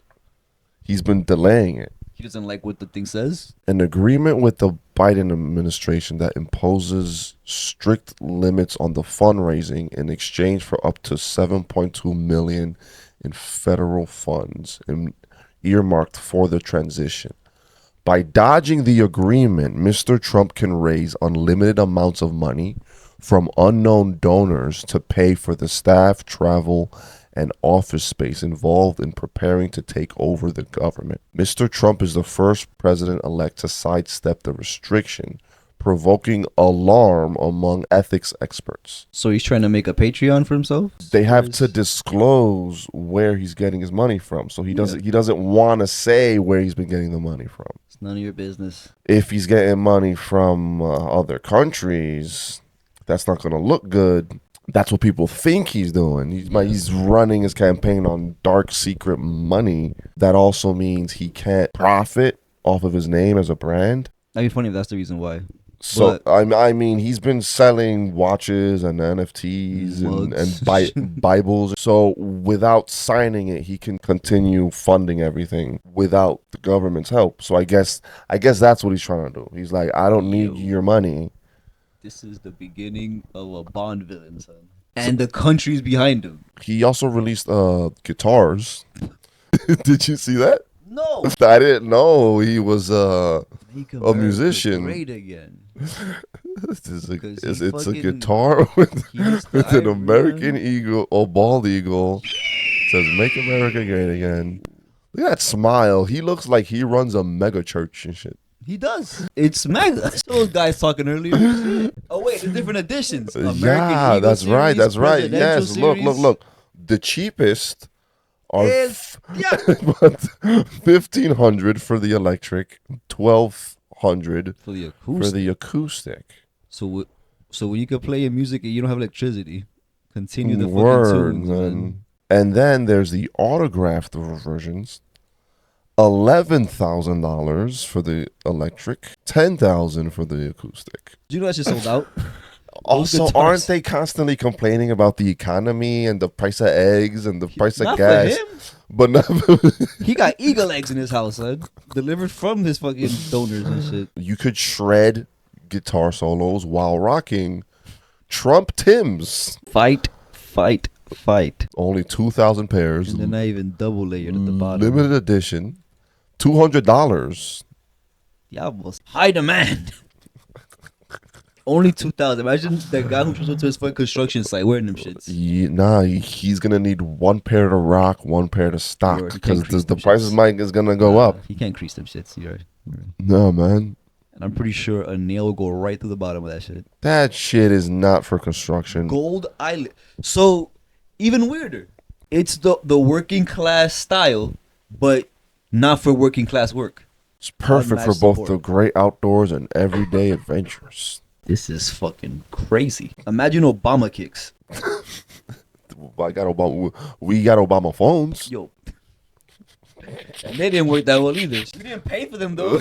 S1: He's been delaying it.
S2: He doesn't like what the thing says?
S1: An agreement with the Biden administration that imposes strict limits on the fundraising in exchange for up to $7.2 million in federal funds earmarked for the transition. By dodging the agreement, Mr. Trump can raise unlimited amounts of money from unknown donors to pay for the staff, travel, and office space involved in preparing to take over the government. Mr. Trump is the first president-elect to sidestep the restriction, provoking alarm among ethics experts.
S2: So he's trying to make a Patreon for himself?
S1: They have to disclose where he's getting his money from. So he doesn't want to say where he's been getting the money from.
S2: It's none of your business.
S1: If he's getting money from other countries, that's not going to look good. That's what people think he's doing. He's running his campaign on dark secret money. That also means he can't profit off of his name as a brand.
S2: That'd be funny if that's the reason why.
S1: So I mean, he's been selling watches and NFTs and Bibles. So without signing it, he can continue funding everything without the government's help. So I guess that's what he's trying to do. He's like, I don't need your money.
S2: This is the beginning of a Bond villain, son. And the country's behind him.
S1: He also released guitars. Did you see that?
S2: No.
S1: I didn't know he was a musician.
S2: Great again.
S1: It's a guitar with an American eagle, a bald eagle. It says "Make America Great Again." Look at that smile. He looks like he runs a mega church and shit.
S2: He does. It's MAGA. Those guys talking earlier. Oh wait, there's different editions.
S1: Yeah, that's right. That's right. Yes, look. The cheapest are $1,500 for the electric, $1,200 for the acoustic.
S2: So when you can play your music and you don't have electricity, continue the fucking tunes, man.
S1: And then there's the autographed versions. $11,000 for the electric, $10,000 for the acoustic.
S2: Do you know that shit sold out?
S1: Also, aren't they constantly complaining about the economy and the price of eggs and the price of gas?
S2: For him.
S1: But not
S2: he got eagle eggs in his house, son. Delivered from his fucking donors and shit.
S1: You could shred guitar solos while rocking Trump Timbs.
S2: Fight.
S1: Only 2,000 pairs.
S2: And they're not even double layered at the bottom.
S1: Limited edition. $200.
S2: Yeah, high demand. Only 2,000. Imagine that guy who goes to his fucking construction site wearing them shits.
S1: He's gonna need one pair to rock, one pair to stock because the price is gonna go up.
S2: He can't increase them shits. You're right.
S1: No, man.
S2: And I'm pretty sure a nail will go right through the bottom of that shit.
S1: That shit is not for construction.
S2: Gold Island. So even weirder. It's the working class style, but not for working class work.
S1: It's perfect for both the great outdoors and everyday adventures.
S2: This is fucking crazy. Imagine Obama kicks.
S1: We got Obama phones.
S2: Yo. And they didn't work that well either. We didn't pay for them though.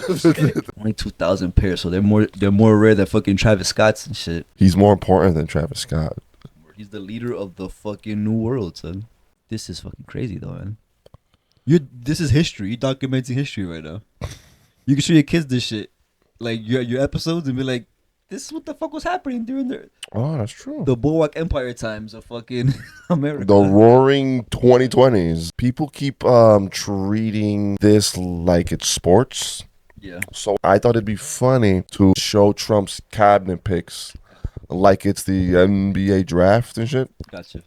S2: Only 2,000 pairs, so they're more rare than fucking Travis Scott's and shit.
S1: He's more important than Travis Scott.
S2: He's the leader of the fucking new world, son. This is fucking crazy though, man. This is history. You're documenting history right now. You can show your kids this shit, like your episodes, and be like, "This is what the fuck was happening during the."
S1: Oh, that's true.
S2: The Boardwalk Empire times of fucking America.
S1: The roaring 2020s. People keep treating this like it's sports.
S2: Yeah.
S1: So I thought it'd be funny to show Trump's cabinet picks like it's the NBA draft and shit.
S2: Gotcha.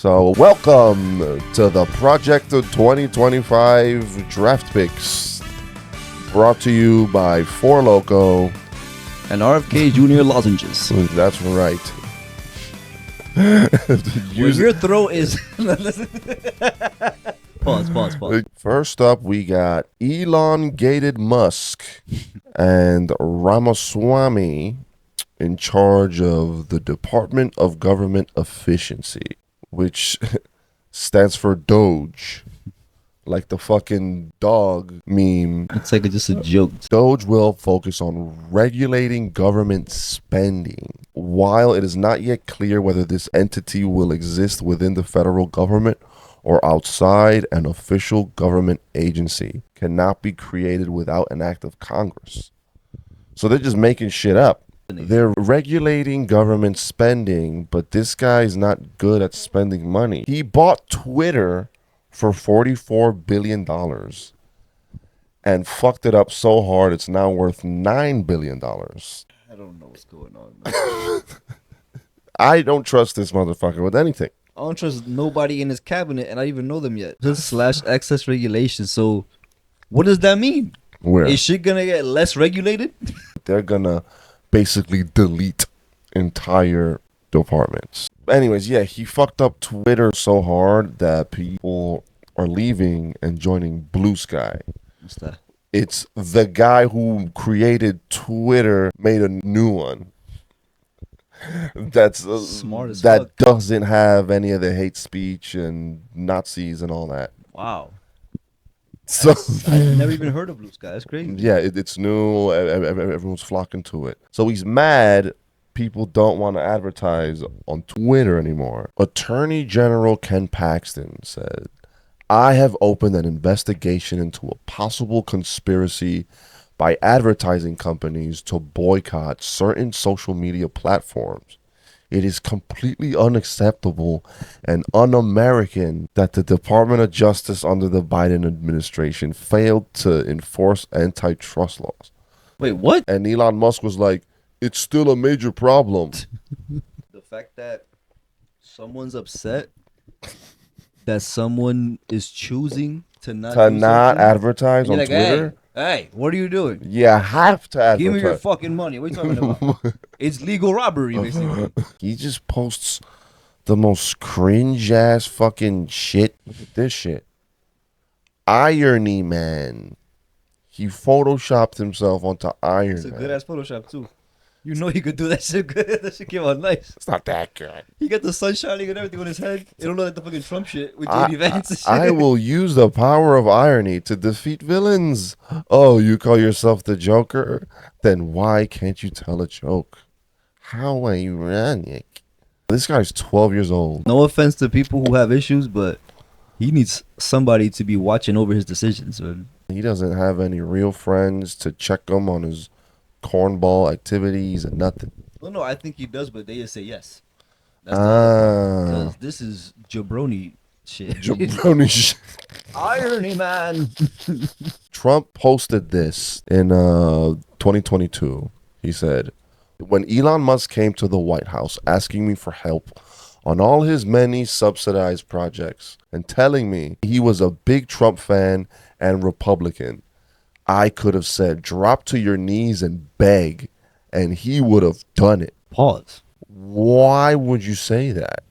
S1: So welcome to the Project 2025 Draft Picks, brought to you by Four Loko
S2: and RFK Jr. lozenges.
S1: That's right.
S2: When your throat is... Pause.
S1: First up, we got elongated Musk and Ramaswamy in charge of the Department of Government Efficiency, which stands for Doge, like the fucking dog meme.
S2: It's like just a joke.
S1: Doge will focus on regulating government spending. While it is not yet clear whether this entity will exist within the federal government or outside, an official government agency cannot be created without an act of Congress. So they're just making shit up. They're regulating government spending, but this guy's not good at spending money. He bought Twitter for $44 billion and fucked it up so hard it's now worth $9 billion.
S2: I don't know what's going on, man.
S1: I don't trust this motherfucker with anything.
S2: I don't trust nobody in his cabinet, and I don't even know them yet. Just slash excess regulation. So, what does that mean?
S1: Where?
S2: Is shit gonna get less regulated?
S1: They're gonna basically delete entire departments. Anyways, yeah, he fucked up Twitter so hard that people are leaving and joining Blue Sky.
S2: What's that?
S1: It's the guy who created Twitter made a new one. That's
S2: smart as
S1: that
S2: fuck.
S1: Doesn't have any of the hate speech and Nazis and all that.
S2: Wow.
S1: So
S2: I've never even heard of Blue Sky. That's crazy.
S1: Yeah, it's new. Everyone's flocking to it. So he's mad people don't want to advertise on Twitter anymore. Attorney General Ken Paxton said, I have opened an investigation into a possible conspiracy by advertising companies to boycott certain social media platforms. It is completely unacceptable and un-American that the Department of Justice under the Biden administration failed to enforce antitrust laws.
S2: Wait, what?
S1: And Elon Musk was like, it's still a major problem.
S2: The fact that someone's upset that someone is choosing to not
S1: advertise on
S2: like,
S1: Twitter.
S2: Hey, what are you doing?
S1: You have to advertise.
S2: Give me your fucking money. What are you talking about? It's legal robbery, basically.
S1: He just posts the most cringe ass fucking shit. Look at this shit. Irony Man. He photoshopped himself onto Iron
S2: It's a
S1: Man.
S2: good ass Photoshop too. You know he could do that shit good. That shit came out nice.
S1: It's not that good.
S2: He got the sun shining and everything on his head. It don't look like the fucking Trump shit with JD Vance and shit.
S1: I will use the power of irony to defeat villains. Oh, you call yourself the Joker? Then why can't you tell a joke? How ironic. This guy's 12 years old.
S2: No offense to people who have issues, but he needs somebody to be watching over his decisions, man.
S1: He doesn't have any real friends to check him on his cornball activities and nothing.
S2: Well, no, I think he does, but they just say yes. That's because this is jabroni shit.
S1: Jabroni shit.
S2: Irony Man.
S1: Trump posted this in 2022. He said, when Elon Musk came to the White House asking me for help on all his many subsidized projects and telling me he was a big Trump fan and Republican, I could have said, drop to your knees and beg, and he would have done it.
S2: Pause.
S1: Why would you say that?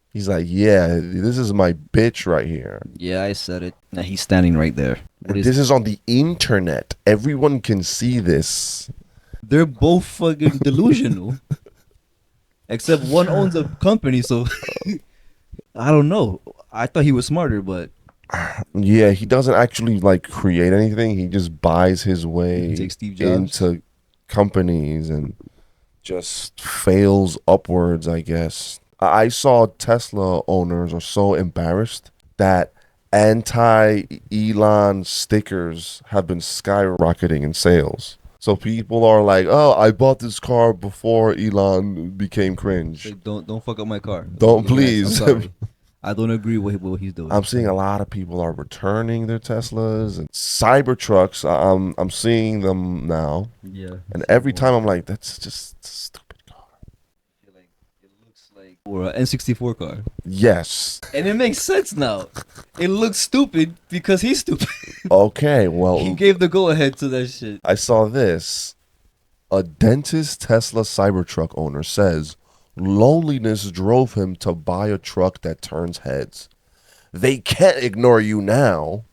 S1: He's like, yeah, this is my bitch right here.
S2: Yeah, I said it. Now he's standing right there.
S1: This is on the internet. Everyone can see this.
S2: They're both fucking delusional. Except one owns a company, so I don't know. I thought he was smarter, but
S1: yeah, he doesn't actually like create anything. He just buys his way
S2: Take Steve Jobs.
S1: into companies and just fails upwards, I guess. I saw Tesla owners are so embarrassed that anti-Elon stickers have been skyrocketing in sales. So people are like, "Oh, I bought this car before Elon became cringe."
S2: Say, don't fuck up my car.
S1: Don't
S2: Yeah,
S1: please.
S2: I'm sorry. I don't agree with what he's doing.
S1: I'm seeing a lot of people are returning their Teslas and Cybertrucks. I'm seeing them now.
S2: Yeah.
S1: And every time I'm like, that's just a stupid car.
S2: looks like or an N64 car.
S1: Yes.
S2: And it makes sense now. It looks stupid because he's stupid.
S1: Okay, well,
S2: He gave the go ahead to that shit.
S1: I saw this. A dentist Tesla Cybertruck owner says loneliness drove him to buy a truck that turns heads. They can't ignore you now.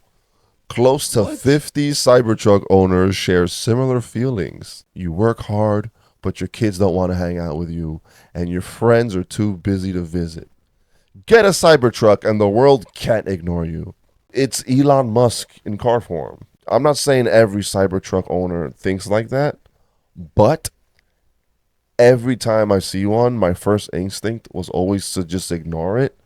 S1: Close to 50 Cybertruck owners share similar feelings. You work hard, but your kids don't want to hang out with you, and your friends are too busy to visit. Get a Cybertruck, and the world can't ignore you. It's Elon Musk in car form. I'm not saying every Cybertruck owner thinks like that, but every time I see one, my first instinct was always to just ignore it,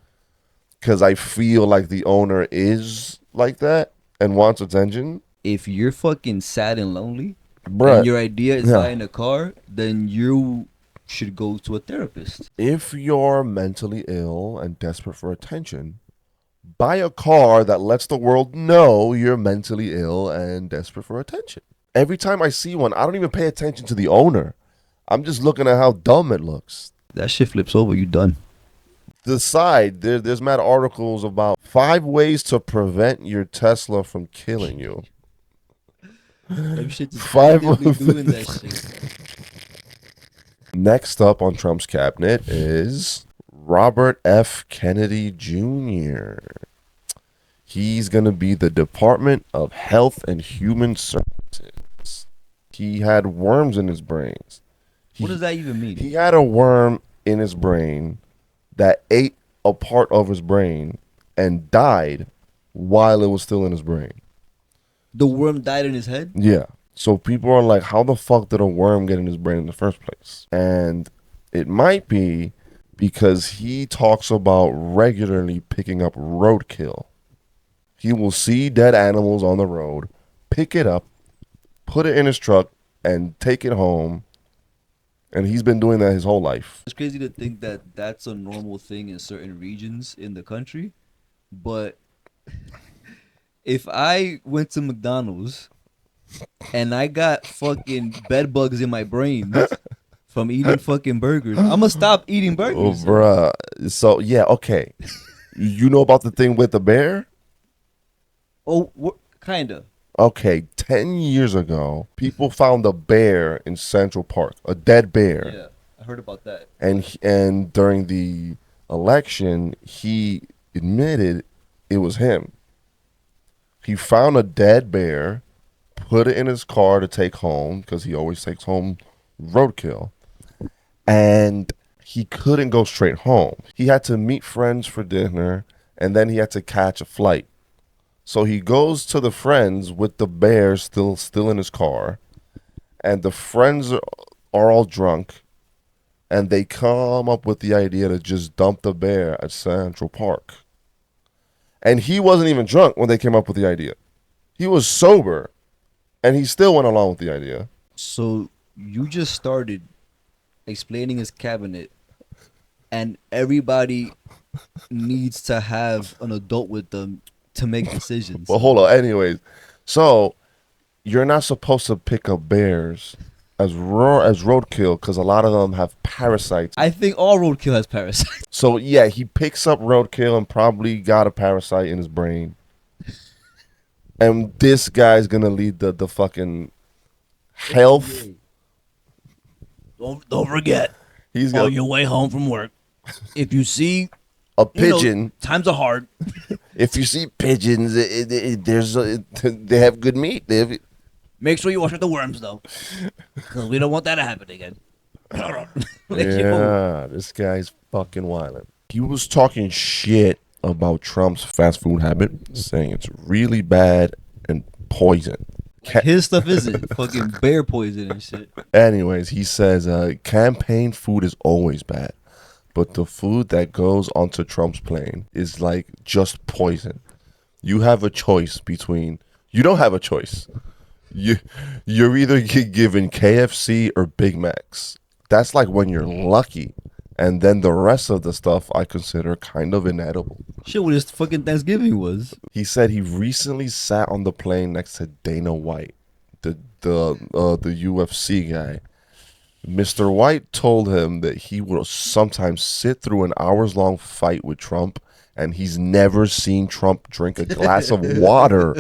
S1: because I feel like the owner is like that and wants attention.
S2: If you're fucking sad and lonely,
S1: Bruh,
S2: and your idea is
S1: yeah.
S2: buying a car, then you should go to a therapist.
S1: If you're mentally ill and desperate for attention, buy a car that lets the world know you're mentally ill and desperate for attention. Every time I see one, I don't even pay attention to the owner. I'm just looking at how dumb it looks.
S2: That shit flips over, you done.
S1: The side, there's mad articles about 5 ways to prevent your Tesla from killing you.
S2: Them shit just
S1: 5
S2: actively doing that shit.
S1: Next up on Trump's cabinet is Robert F. Kennedy Jr. He's going to be the Department of Health and Human Services. He had worms in his brains.
S2: What does that even mean?
S1: He had a worm in his brain that ate a part of his brain and died while it was still in his brain.
S2: The worm died in his head?
S1: Yeah. So people are like, how the fuck did a worm get in his brain in the first place? And it might be because he talks about regularly picking up roadkill. He will see dead animals on the road, pick it up, put it in his truck, and take it home. And he's been doing that his whole life.
S2: It's crazy to think that that's a normal thing in certain regions in the country. But if I went to McDonald's and I got fucking bed bugs in my brain from eating fucking burgers, I'm gonna stop eating burgers.
S1: Oh, bruh. So, yeah, okay. You know about the thing with the bear?
S2: Oh, kinda.
S1: Okay, 10 years ago, people found a bear in Central Park, a dead bear.
S2: Yeah, I heard about that.
S1: And during the election, he admitted it was him. He found a dead bear, put it in his car to take home, because he always takes home roadkill. And he couldn't go straight home. He had to meet friends for dinner, and then he had to catch a flight. So he goes to the friends with the bear still in his car, and the friends are all drunk, and they come up with the idea to just dump the bear at Central Park. And he wasn't even drunk when they came up with the idea. He was sober, and he still went along with the idea.
S2: So you just started explaining his cabinet, and everybody needs to have an adult with them to make decisions.
S1: Well, hold on. Anyways, so you're not supposed to pick up bears as roadkill because a lot of them have parasites.
S2: I think all roadkill has parasites.
S1: So yeah, he picks up roadkill and probably got a parasite in his brain. And this guy's gonna lead the fucking health.
S9: Don't forget.
S1: He's
S9: on
S1: gonna,
S9: your way home from work, if you see
S1: a pigeon.
S9: Times are hard.
S1: If you see pigeons, they have good meat.
S9: Make sure you wash out the worms, though, because we don't want that to happen again.
S1: Yeah, this guy's fucking wild. He was talking shit about Trump's fast food habit, saying it's really bad and poison.
S2: His stuff isn't fucking bear poison and shit.
S1: Anyways, he says campaign food is always bad, but the food that goes onto Trump's plane is like just poison. You have a choice between. You don't have a choice. You're either given KFC or Big Macs. That's like when you're lucky. And then the rest of the stuff I consider kind of inedible.
S2: Shit, what his fucking Thanksgiving was.
S1: He said he recently sat on the plane next to Dana White, the UFC guy. Mr. White told him that he will sometimes sit through an hours-long fight with Trump, and he's never seen Trump drink a glass of water.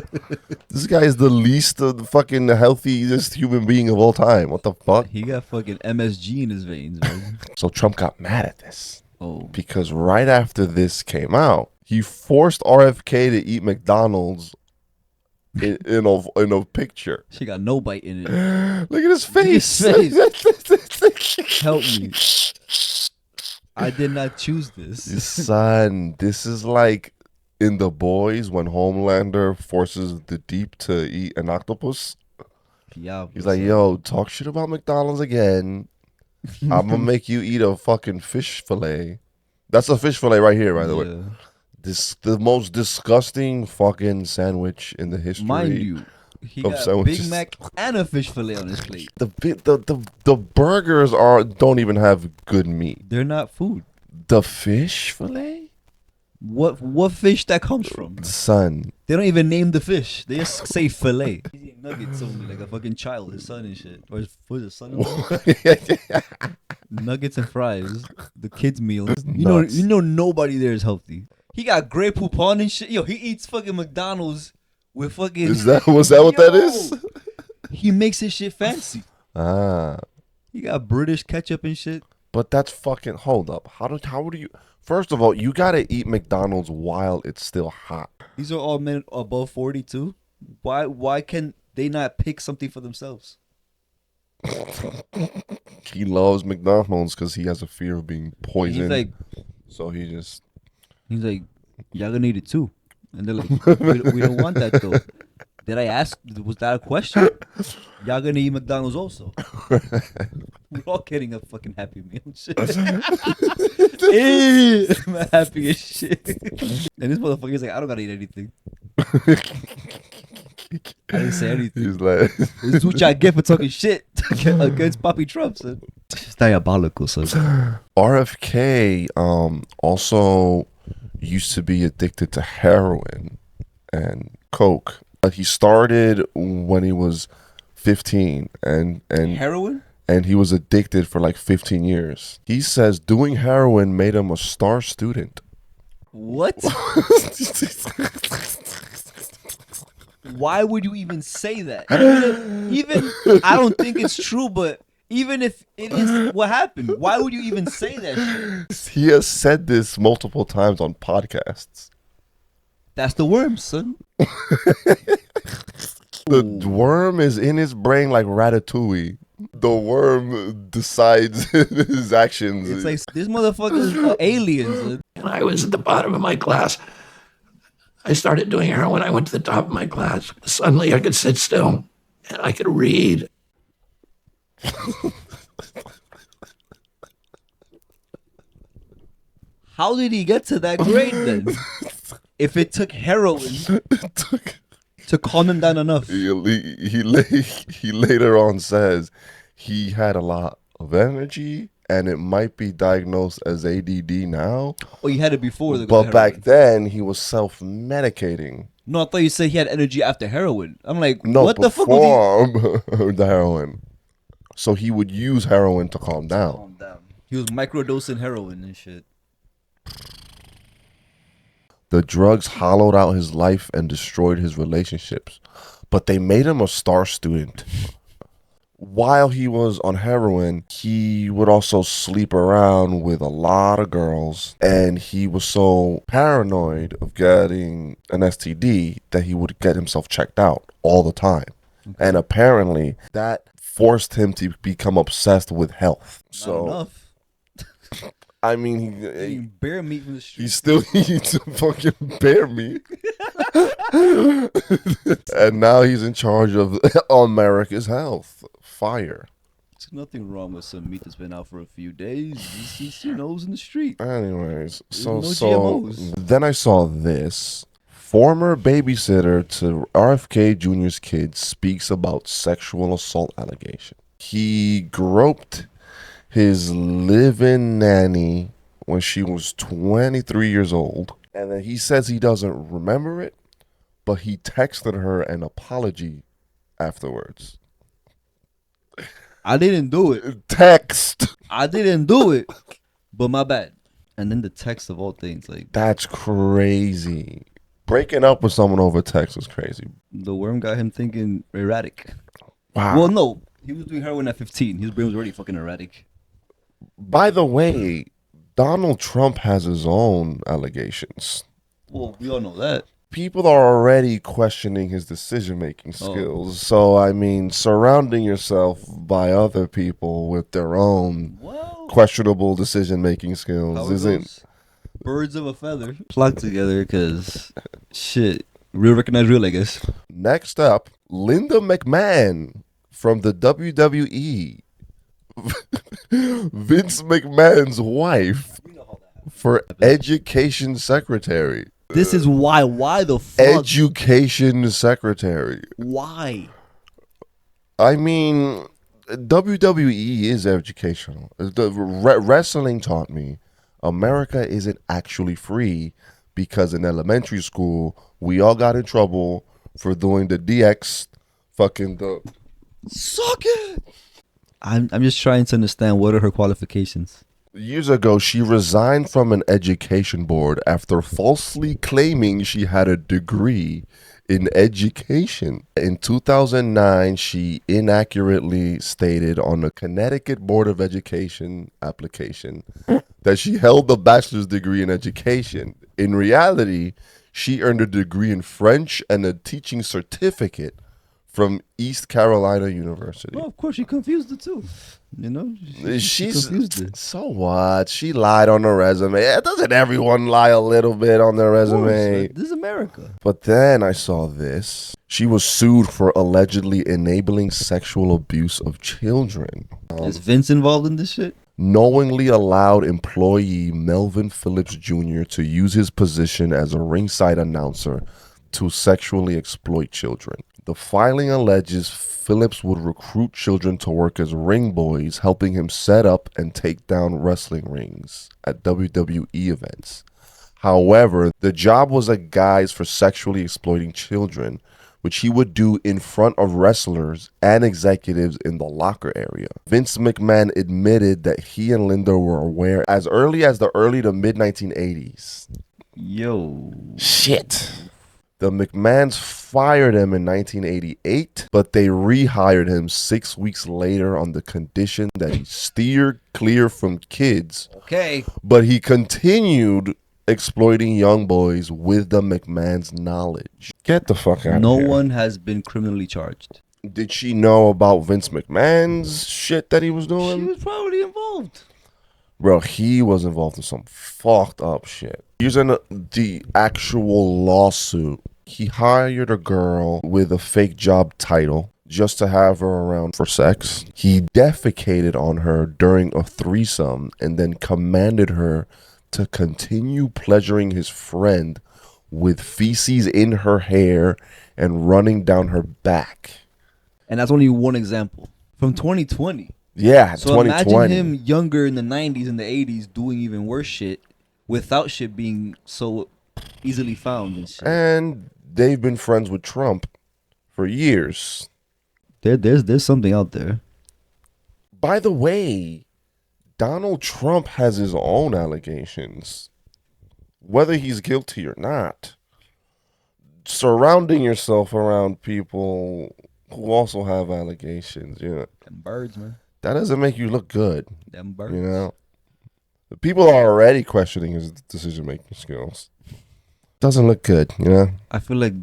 S1: This guy is the least of the fucking healthiest human being of all time. What the fuck?
S2: He got fucking MSG in his veins, man.
S1: So Trump got mad at this.
S2: Oh.
S1: Because right after this came out, he forced RFK to eat McDonald's in a picture.
S2: She got no bite in it.
S1: Look at his face.
S2: Help me. I did not choose this.
S1: Son, this is like in The Boys when Homelander forces the Deep to eat an octopus.
S2: Yeah.
S1: He's like, yo, talk shit about McDonald's again. I'm going to make you eat a fucking fish fillet. That's a fish fillet right here, by the way. The most disgusting fucking sandwich in the history.
S2: Mind you, he got a Big Mac and a fish fillet on his plate.
S1: The burgers don't even have good meat.
S2: They're not food.
S1: The fish fillet?
S2: What fish that comes from?
S1: Son.
S2: They don't even name the fish. They just say fillet. He's eating nuggets only, like a fucking child, his son and shit. Or his son. Nuggets and fries. The kids' meal. You know nobody there is healthy. He got Grey Poupon and shit. Yo, he eats fucking McDonald's with fucking.
S1: Was that what that is?
S2: He makes his shit fancy.
S1: Ah.
S2: He got British ketchup and shit.
S1: But that's fucking. Hold up. How do you? First of all, you gotta eat McDonald's while it's still hot.
S2: These are all men above 42. Why can they not pick something for themselves?
S1: He loves McDonald's because he has a fear of being poisoned.
S2: He's like,
S1: so he's
S2: like, y'all gonna eat it too, and they're like, we don't want that though. Did I ask? Was that a question? Y'all gonna eat McDonald's also? We're all getting a fucking Happy Meal and shit. I'm happy as shit. And this motherfucker's like, I don't gotta eat anything. I didn't say anything.
S1: He's like,
S2: this is what y'all get for talking shit against Poppy Trump, son. It's diabolical, son.
S1: RFK also used to be addicted to heroin and coke. He started when he was 15 and
S2: heroin?
S1: And he was addicted for like 15 years. He says doing heroin made him a star student.
S2: What? Why would you even say that? Even I don't think it's true, but even if it is what happened, why would you even say that shit?
S1: He has said this multiple times on podcasts.
S2: That's the worm, son.
S1: The worm is in his brain like Ratatouille. The worm decides his actions.
S2: It's like this motherfucker's aliens.
S13: And I was at the bottom of my class. I started doing heroin. I went to the top of my class. Suddenly I could sit still and I could read.
S2: How did he get to that grade then? If it took heroin to calm him down enough.
S1: He later on says he had a lot of energy and it might be diagnosed as ADD now.
S2: Oh, he had it before.
S1: But back then he was self-medicating.
S2: No, I thought you said he had energy after heroin. I'm like,
S1: no,
S2: what the fuck was
S1: he? The heroin. So he would use heroin to calm down.
S2: He was microdosing heroin and shit.
S1: The drugs hollowed out his life and destroyed his relationships, but they made him a star student. While he was on heroin, he would also sleep around with a lot of girls, and he was so paranoid of getting an STD that he would get himself checked out all the time. Okay. And apparently that forced him to become obsessed with health.
S2: Not enough.
S1: I mean, he
S2: bear meat from the street.
S1: He still eats fucking bear meat. And now he's in charge of America's health. Fire.
S2: There's nothing wrong with some meat that's been out for a few days. It's in the street.
S1: Anyways,
S2: There's
S1: so
S2: no GMOs.
S1: Then I saw this. Former babysitter to RFK Jr.'s kids speaks about sexual assault allegation. He groped his live-in nanny when she was 23 years old. And then he says he doesn't remember it, but he texted her an apology afterwards.
S2: I didn't do it.
S1: Text.
S2: I didn't do it. But my bad. And then the text of all things, like
S1: That's crazy. Breaking up with someone over text is crazy.
S2: the worm got him thinking erratic.
S1: Wow.
S2: Well, no, he was doing heroin at 15. His brain was already fucking erratic.
S1: By the way, Donald Trump has his own allegations.
S2: Well, we all know that.
S1: People are already questioning his decision-making skills. So, I mean, surrounding yourself by other people with their own questionable decision-making skills isn't...
S2: Birds of a feather flock together because shit, real recognize real, I guess.
S1: Next up, Linda McMahon from the WWE. Vince McMahon's wife for education secretary.
S2: This is why. Why the fuck?
S1: Education secretary.
S2: Why?
S1: I mean, WWE is educational. The wrestling taught me America isn't actually free because in elementary school we all got in trouble for doing the DX fucking the
S2: suck it. I'm just trying to understand what are her qualifications.
S1: Years ago, she resigned from an education board after falsely claiming she had a degree in education. In 2009, she inaccurately stated on the Connecticut Board of Education application that she held a bachelor's degree in education. In reality, she earned a degree in French and a teaching certificate from East Carolina University.
S2: Well, of course, she confused the two. You know, she confused it.
S1: So what? She lied on her resume. Doesn't everyone lie a little bit on their resume?
S2: This is America.
S1: But then I saw this. She was sued for allegedly enabling sexual abuse of children.
S2: Is Vince involved in this shit?
S1: Knowingly allowed employee Melvin Phillips Jr. to use his position as a ringside announcer to sexually exploit children. The filing alleges Phillips would recruit children to work as ring boys, helping him set up and take down wrestling rings at WWE events. However, the job was a guise for sexually exploiting children, which he would do in front of wrestlers and executives in the locker area. Vince McMahon admitted that he and Linda were aware as early as the early to mid 1980s.
S2: Yo.
S1: Shit. The McMahons fired him in 1988, but they rehired him 6 weeks later on the condition that he steered clear from kids.
S2: Okay.
S1: But he continued exploiting young boys with the McMahons' knowledge. Get the fuck out of
S2: No
S1: here.
S2: one has been criminally charged.
S1: Did she know about Vince McMahon's shit that he was doing?
S2: She was probably involved.
S1: Bro, he was involved in some fucked up shit. Using the actual lawsuit, he hired a girl with a fake job title just to have her around for sex. He defecated on her during a threesome and then commanded her to continue pleasuring his friend with feces in her hair and running down her back.
S2: And that's only one example from 2020.
S1: Yeah,
S2: so
S1: 2020.
S2: imagine him younger in the 90s and the 80s doing even worse shit without shit being so easily found and shit.
S1: And they've been friends with Trump for years.
S2: There's something out there.
S1: By the way, Donald Trump has his own allegations, whether he's guilty or not. Surrounding yourself around people who also have allegations, you know.
S2: Them birds, man.
S1: That doesn't make you look good.
S2: Them birds.
S1: You know. The people are already questioning his decision-making skills. Doesn't look good, you know.
S2: I feel like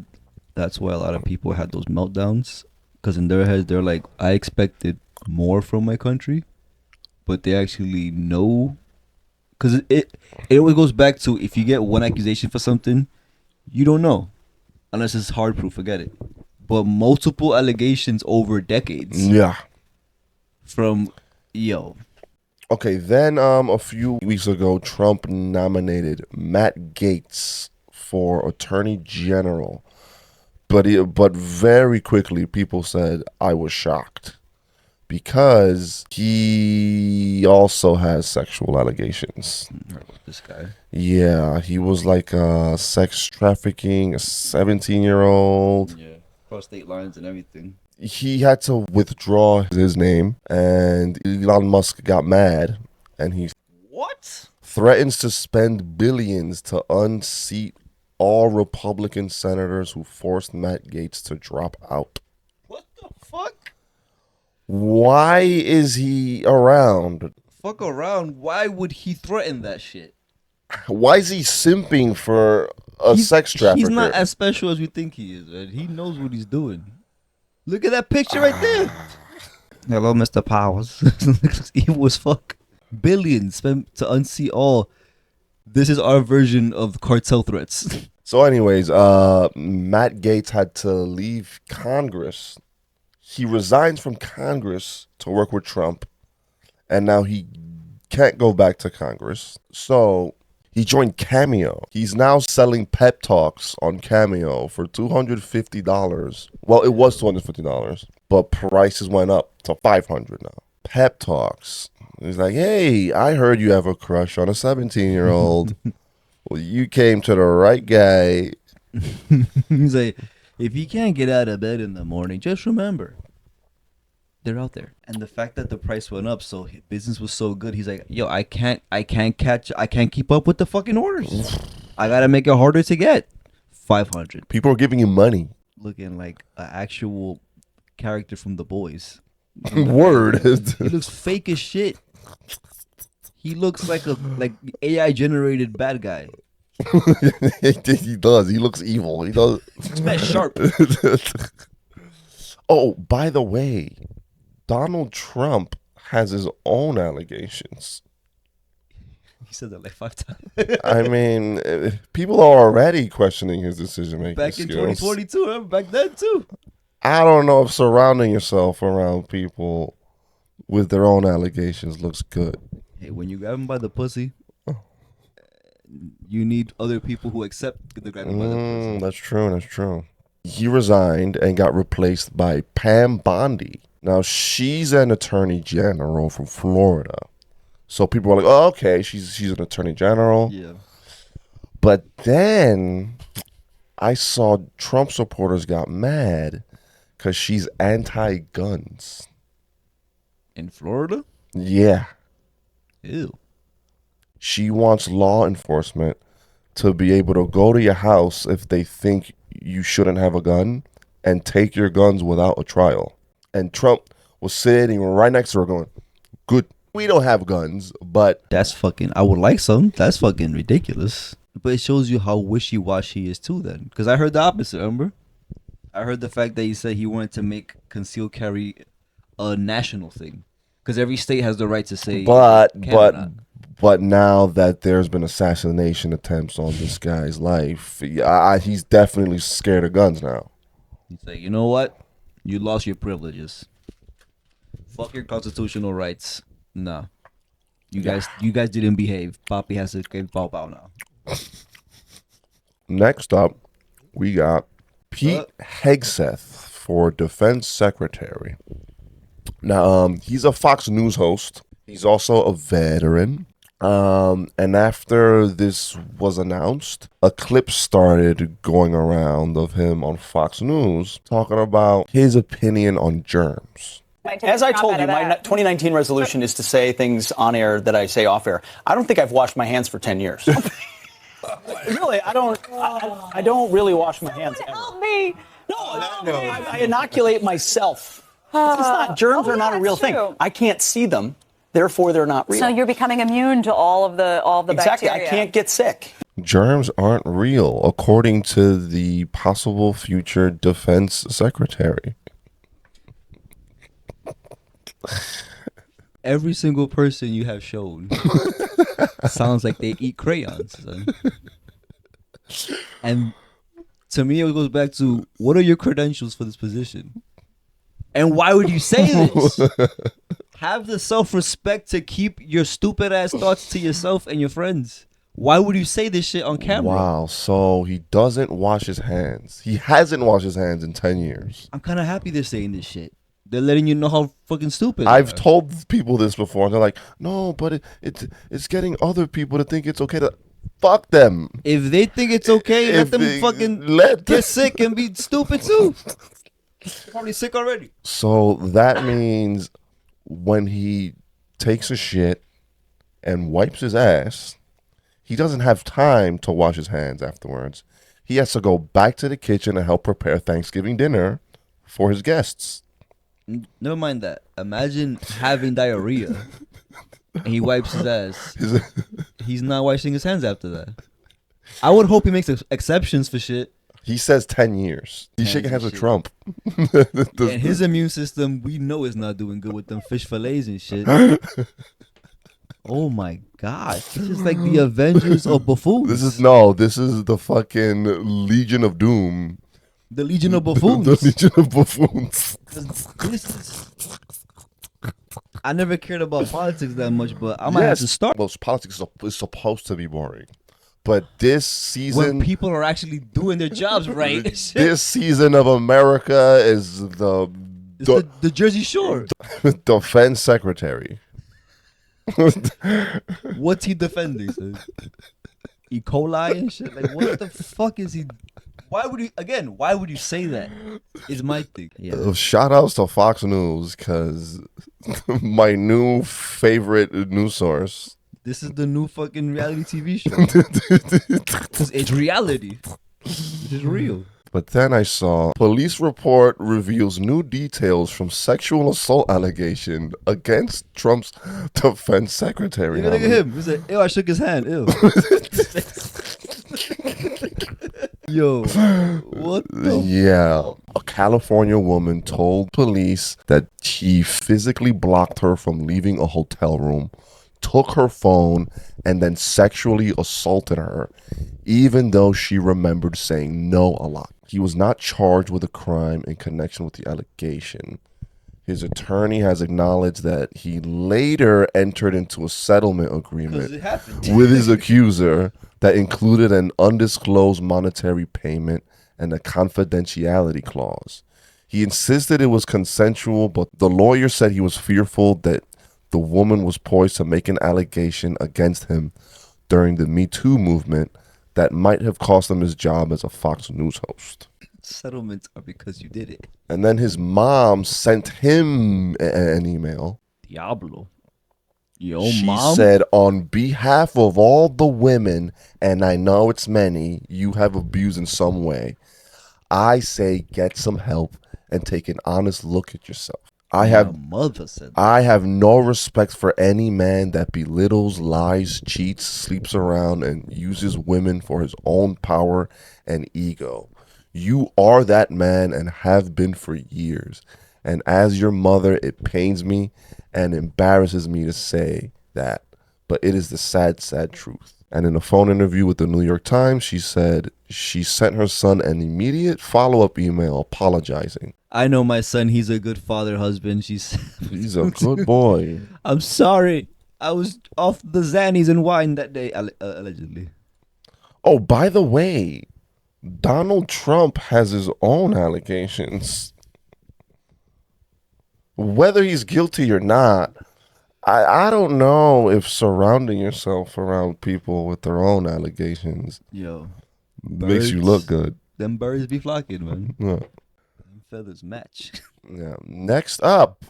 S2: that's why a lot of people had those meltdowns, because in their heads they're like, I expected more from my country, but they actually know, because it always goes back to, if you get one accusation for something, you don't know unless it's hard proof. Forget it. But multiple allegations over decades.
S1: Yeah.
S2: From yo.
S1: Okay, then a few weeks ago, Trump nominated Matt Gaetz for Attorney General, but very quickly people said I was shocked because he also has sexual allegations.
S2: This guy.
S1: Yeah, he was like sex trafficking a 17-year-old.
S2: Yeah, cross state lines and everything.
S1: he had to withdraw his name, and Elon Musk got mad, and he threatens to spend billions to unseat all Republican senators who forced Matt Gaetz to drop out.
S2: Fuck.
S1: Why is he around?
S2: Fuck around. Why would he threaten that shit?
S1: Why is he simping for a sex trafficker?
S2: He's not as special as we think he is, man. He knows what he's doing. Look at that picture right there. Hello, Mr. Powers. Looks evil as fuck. Billions spent to unseat all. This is our version of cartel threats.
S1: So anyways, Matt Gaetz had to leave Congress. He resigns from Congress to work with Trump, and now he can't go back to Congress. So he joined Cameo. He's now selling pep talks on Cameo for $250. Well, it was $250, but prices went up to $500 now. Pep talks. He's like, hey, I heard you have a crush on a 17-year-old. Well, you came to the right guy.
S2: He's like, if you can't get out of bed in the morning, just remember, they're out there. And the fact that the price went up, so his business was so good, he's like, yo, I can't keep up with the fucking orders. I gotta make it harder to get. 500.
S1: People are giving you money.
S2: Looking like an actual character from The Boys.
S1: Word.
S2: He looks fake as shit. He looks like a AI generated bad guy.
S1: He does. He looks evil. He does.
S2: He's sharp.
S1: Oh, by the way, Donald Trump has his own allegations.
S2: He said that like 5 times.
S1: I mean, people are already questioning his decision making
S2: Back in
S1: skills.
S2: 2022, remember? Back then too.
S1: I don't know if surrounding yourself around people with their own allegations looks good.
S2: Hey, when you grab him by the pussy, you need other people who accept the grabbing by the pussy.
S1: That's true. That's true. He resigned and got replaced by Pam Bondi. Now, she's an attorney general from Florida. So people are like, oh, okay, she's an attorney general.
S2: Yeah.
S1: But then I saw Trump supporters got mad because she's anti-guns.
S2: In Florida?
S1: Yeah.
S2: Ew.
S1: She wants law enforcement to be able to go to your house if they think you shouldn't have a gun and take your guns without a trial. And Trump was sitting right next to her going, good. We don't have guns, but...
S2: That's fucking... I would like some. That's fucking ridiculous. But it shows you how wishy-washy he is too then. Because I heard the opposite, remember? I heard the fact that he said he wanted to make concealed carry a national thing. Because every state has the right to say...
S1: But now that there's been assassination attempts on this guy's life, he's definitely scared of guns now.
S2: He's like, you know what? You lost your privileges. Fuck your constitutional rights. No. You guys didn't behave. Papi has to get bow now.
S1: Next up, we got Pete Hegseth for Defense Secretary. Now, he's a Fox News host. He's also a veteran. And after this was announced, a clip started going around of him on Fox News talking about his opinion on germs.
S14: As I told you, my 2019 resolution is to say things on air that I say off air. I don't think I've washed my hands for 10 years. Really, I don't really wash my hands ever.
S15: Help me.
S14: No. I inoculate myself. Germs are not a real thing. I can't see them. Therefore, they're not real.
S15: So you're becoming immune to all of the
S14: exactly.
S15: bacteria.
S14: I can't get sick.
S1: Germs aren't real, according to the possible future defense secretary.
S2: Every single person you have shown sounds like they eat crayons, son. And to me, it goes back to, what are your credentials for this position? And why would you say this? Have the self-respect to keep your stupid-ass thoughts to yourself and your friends. Why would you say this shit on camera?
S1: Wow, so he doesn't wash his hands. He hasn't washed his hands in 10 years.
S2: I'm kind of happy they're saying this shit. They're letting you know how fucking stupid.
S1: I've told people this before, and they're like, no, but it's getting other people to think it's okay to... Fuck them.
S2: If they think it's okay, let them fucking get sick and be stupid too. Probably sick already.
S1: So that means when he takes a shit and wipes his ass, he doesn't have time to wash his hands afterwards. He has to go back to the kitchen and help prepare Thanksgiving dinner for his guests.
S2: Never mind that. Imagine having diarrhea and he wipes his ass. He's not washing his hands after that. I would hope he makes exceptions for shit.
S1: He says 10 years. He's shaking hands with Trump.
S2: And his immune system, we know, is not doing good with them fish fillets and shit. Oh my God. This is like the Avengers of buffoons.
S1: This is the fucking Legion of Doom.
S2: The Legion of Buffoons.
S1: The Legion of Buffoons.
S2: I never cared about politics that much, but I might have to start.
S1: Well, politics is supposed to be boring. But this season...
S2: when people are actually doing their jobs right.
S1: This season of America is the
S2: Jersey Shore.
S1: Defense Secretary.
S2: What's he defending? Son? E. coli and shit? Like, what the fuck is he... Why would you say that? Is my thing. Yeah.
S1: Shout outs to Fox News, because my new favorite news source.
S2: This is the new fucking reality TV show. Because it's reality. It's real.
S1: But then I saw police report reveals new details from sexual assault allegation against Trump's defense secretary.
S2: Look at him. He said, ew, I shook his hand. Ew. Yo, what the
S1: Yeah. A California woman told police that he physically blocked her from leaving a hotel room, took her phone, and then sexually assaulted her, even though she remembered saying no a lot. He was not charged with a crime in connection with the allegation. His attorney has acknowledged that he later entered into a settlement agreement with his accuser that included an undisclosed monetary payment and a confidentiality clause. He insisted it was consensual, but the lawyer said he was fearful that the woman was poised to make an allegation against him during the Me Too movement that might have cost him his job as a Fox News host.
S2: Settlements are because you did it.
S1: And then his mom sent him an email.
S2: Diablo. Yo,
S1: She
S2: mom.
S1: said, on behalf of all the women, and I know it's many, you have abused in some way, I say get some help and take an honest look at yourself. I have no respect for any man that belittles, lies, cheats, sleeps around, and uses women for his own power and ego. You are that man and have been for years. And as your mother, it pains me and embarrasses me to say that. But it is the sad, sad truth. And in a phone interview with the New York Times, she said she sent her son an immediate follow-up email apologizing.
S2: I know my son. He's a good father, husband. He's
S1: a good boy.
S2: I'm sorry. I was off the Xannies and wine that day, allegedly.
S1: Oh, by the way, Donald Trump has his own allegations. Whether he's guilty or not, I don't know if surrounding yourself around people with their own allegations makes you look good.
S2: Them birds be flocking, man.
S1: Yeah.
S2: Them feathers match.
S1: Yeah. Next up,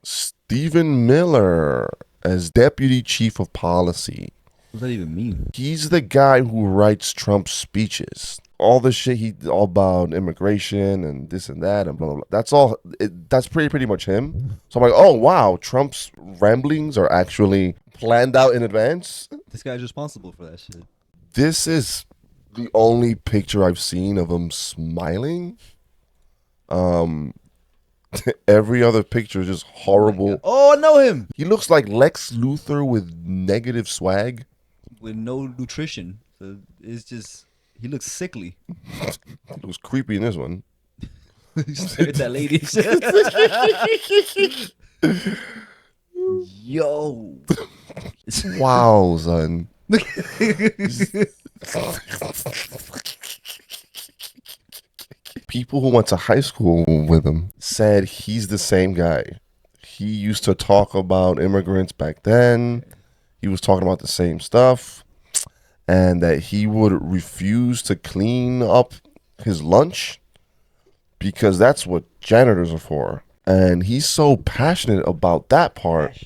S1: Stephen Miller as Deputy Chief of Policy.
S2: What does that even mean?
S1: He's the guy who writes Trump's speeches. All the shit all about immigration and this and that and blah, blah, blah. That's all. That's pretty much him. So I'm like, oh, wow, Trump's ramblings are actually planned out in advance.
S2: This guy's responsible for that shit.
S1: This is the only picture I've seen of him smiling. Every other picture is just horrible.
S2: Oh, I know him.
S1: He looks like Lex Luthor with negative swag.
S2: With no nutrition. So it's just... He looks sickly.
S1: He looks creepy in this one.
S2: He stared at that lady. Yo.
S1: Wow, son. People who went to high school with him said he's the same guy. He used to talk about immigrants back then. He was talking about the same stuff. And that he would refuse to clean up his lunch because that's what janitors are for. And he's so passionate about that part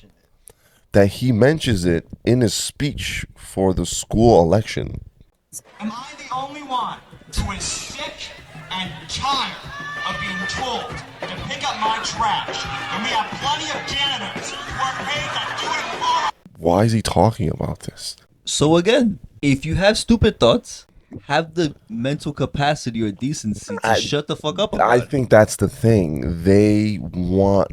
S1: that he mentions it in his speech for the school election.
S16: Am I the only one who is sick and tired of being told to pick up my trash? And we have plenty of janitors who are paid to do it for us.
S1: Why is he talking about this?
S2: So again, if you have stupid thoughts, have the mental capacity or decency to shut the fuck up about
S1: I
S2: it.
S1: think that's the thing. They want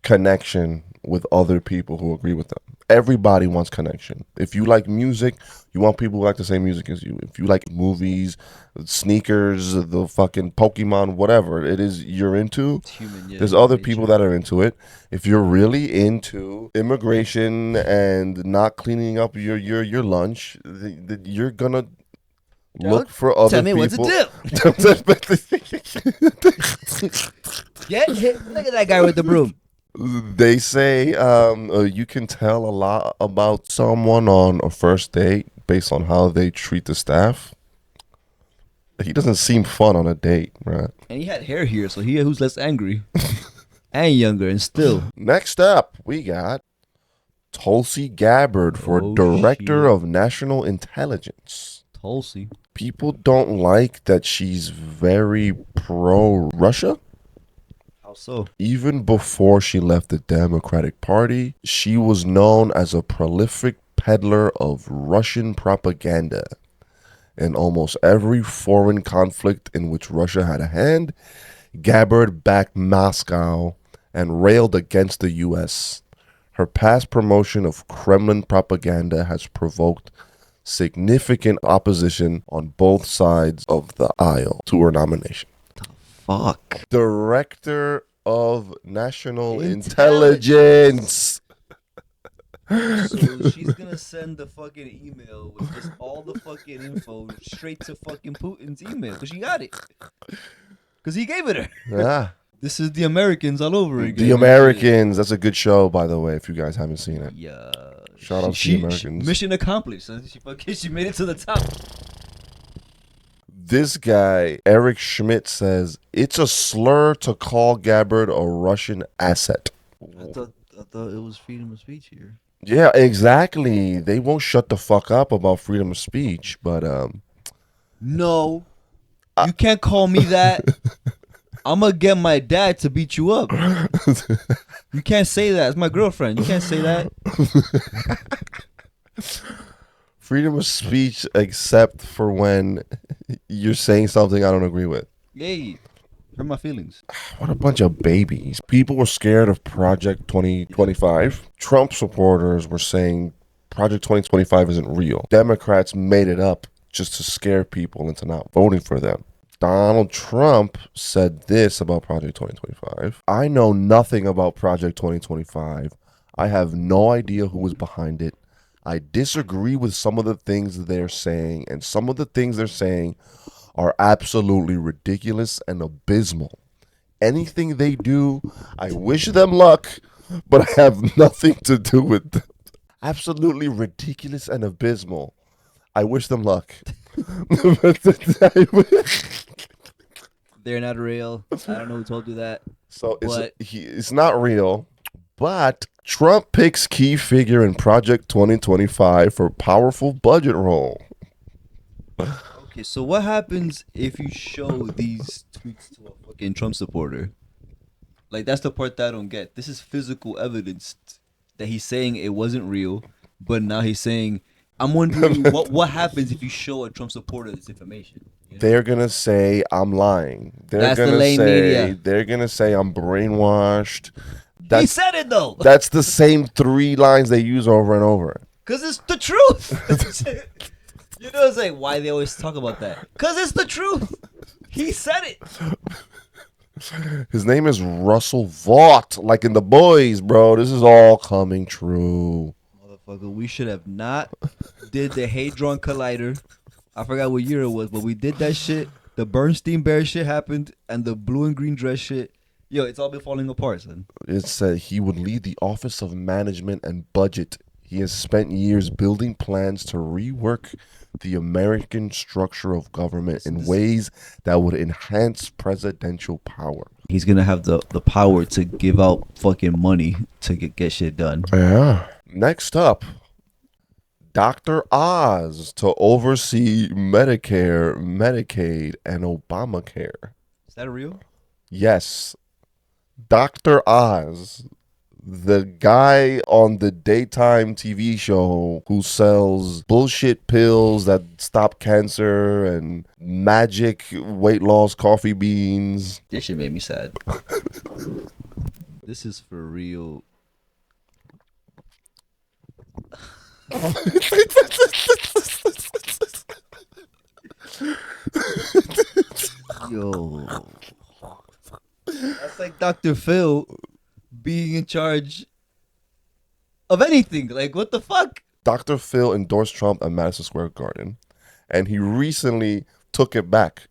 S1: connection with other people who agree with them. Everybody wants connection. If you like music, you want people who like the same music as you. If you like movies, sneakers, the fucking Pokemon, whatever it is you're into, there's other people that are into it. If you're really into immigration and not cleaning up your lunch, you're gonna look for other people.
S2: Tell me what to do. Yeah, look at that guy with the broom.
S1: They say you can tell a lot about someone on a first date based on how they treat the staff. He doesn't seem fun on a date, right?
S2: And he had hair here, so who's less angry and younger and still.
S1: Next up, we got Tulsi Gabbard for Director of National Intelligence.
S2: Tulsi.
S1: People don't like that she's very pro-Russia.
S2: How so?
S1: Even before she left the Democratic Party, she was known as a prolific peddler of Russian propaganda. In almost every foreign conflict in which Russia had a hand, Gabbard backed Moscow and railed against the U.S. Her past promotion of Kremlin propaganda has provoked significant opposition on both sides of the aisle to her nomination.
S2: Fuck.
S1: Director of National Intelligence.
S2: So she's gonna send the fucking email with just all the fucking info straight to fucking Putin's email because she got it. Because he gave it her.
S1: Yeah.
S2: This is The Americans all over again.
S1: The Americans. That's a good show, by the way, if you guys haven't seen it.
S2: Yeah.
S1: Shout out to The Americans.
S2: Mission accomplished. She made it to the top.
S1: This guy, Eric Schmidt, says it's a slur to call Gabbard a Russian asset.
S2: I thought it was freedom of speech here.
S1: Yeah, exactly. They won't shut the fuck up about freedom of speech, but
S2: no, you can't call me that. I'm gonna get my dad to beat you up. You can't say that. It's my girlfriend. You can't say that.
S1: Freedom of speech, except for when you're saying something I don't agree with.
S2: Yay. Hurt my feelings.
S1: What a bunch of babies. People were scared of Project 2025. Trump supporters were saying Project 2025 isn't real. Democrats made it up just to scare people into not voting for them. Donald Trump said this about Project 2025. I know nothing about Project 2025. I have no idea who was behind it. I disagree with some of the things they're saying, and some of the things they're saying are absolutely ridiculous and abysmal. Anything they do, I wish them luck, but I have nothing to do with them. Absolutely ridiculous and abysmal. I wish them luck.
S2: They're not real. I don't know who told you that.
S1: So it's not real, but Trump picks key figure in Project 2025 for powerful budget role.
S2: Okay, so what happens if you show these tweets to a fucking Trump supporter? Like, that's the part that I don't get. This is physical evidence that he's saying it wasn't real, but now he's saying, I'm wondering what happens if you show a Trump supporter this information? You know?
S1: They're gonna say I'm lying.
S2: That's the lame media.
S1: They're gonna say I'm brainwashed.
S2: He said it though.
S1: That's the same 3 lines they use over and over.
S2: Cause it's the truth. You know, it's like why they always talk about that. Cause it's the truth. He said it.
S1: His name is Russell Vought, like in The Boys, bro. This is all coming true.
S2: Motherfucker, we should have not did the Hadron Collider. I forgot what year it was, but we did that shit. The Bernstein Bear shit happened, and the blue and green dress shit. Yo, it's all been falling apart, son.
S1: It said he would lead the Office of Management and Budget. He has spent years building plans to rework the American structure of government in ways that would enhance presidential power.
S2: He's gonna have the power to give out fucking money to get shit done.
S1: Yeah. Next up, Dr. Oz to oversee Medicare, Medicaid, and Obamacare.
S2: Is that real?
S1: Yes. Dr. Oz, the guy on the daytime TV show who sells bullshit pills that stop cancer and magic weight loss coffee beans.
S2: This shit made me sad. This is for real. Yo. That's like Dr. Phil being in charge of anything. Like, what the fuck?
S1: Dr. Phil endorsed Trump at Madison Square Garden, and he recently took it back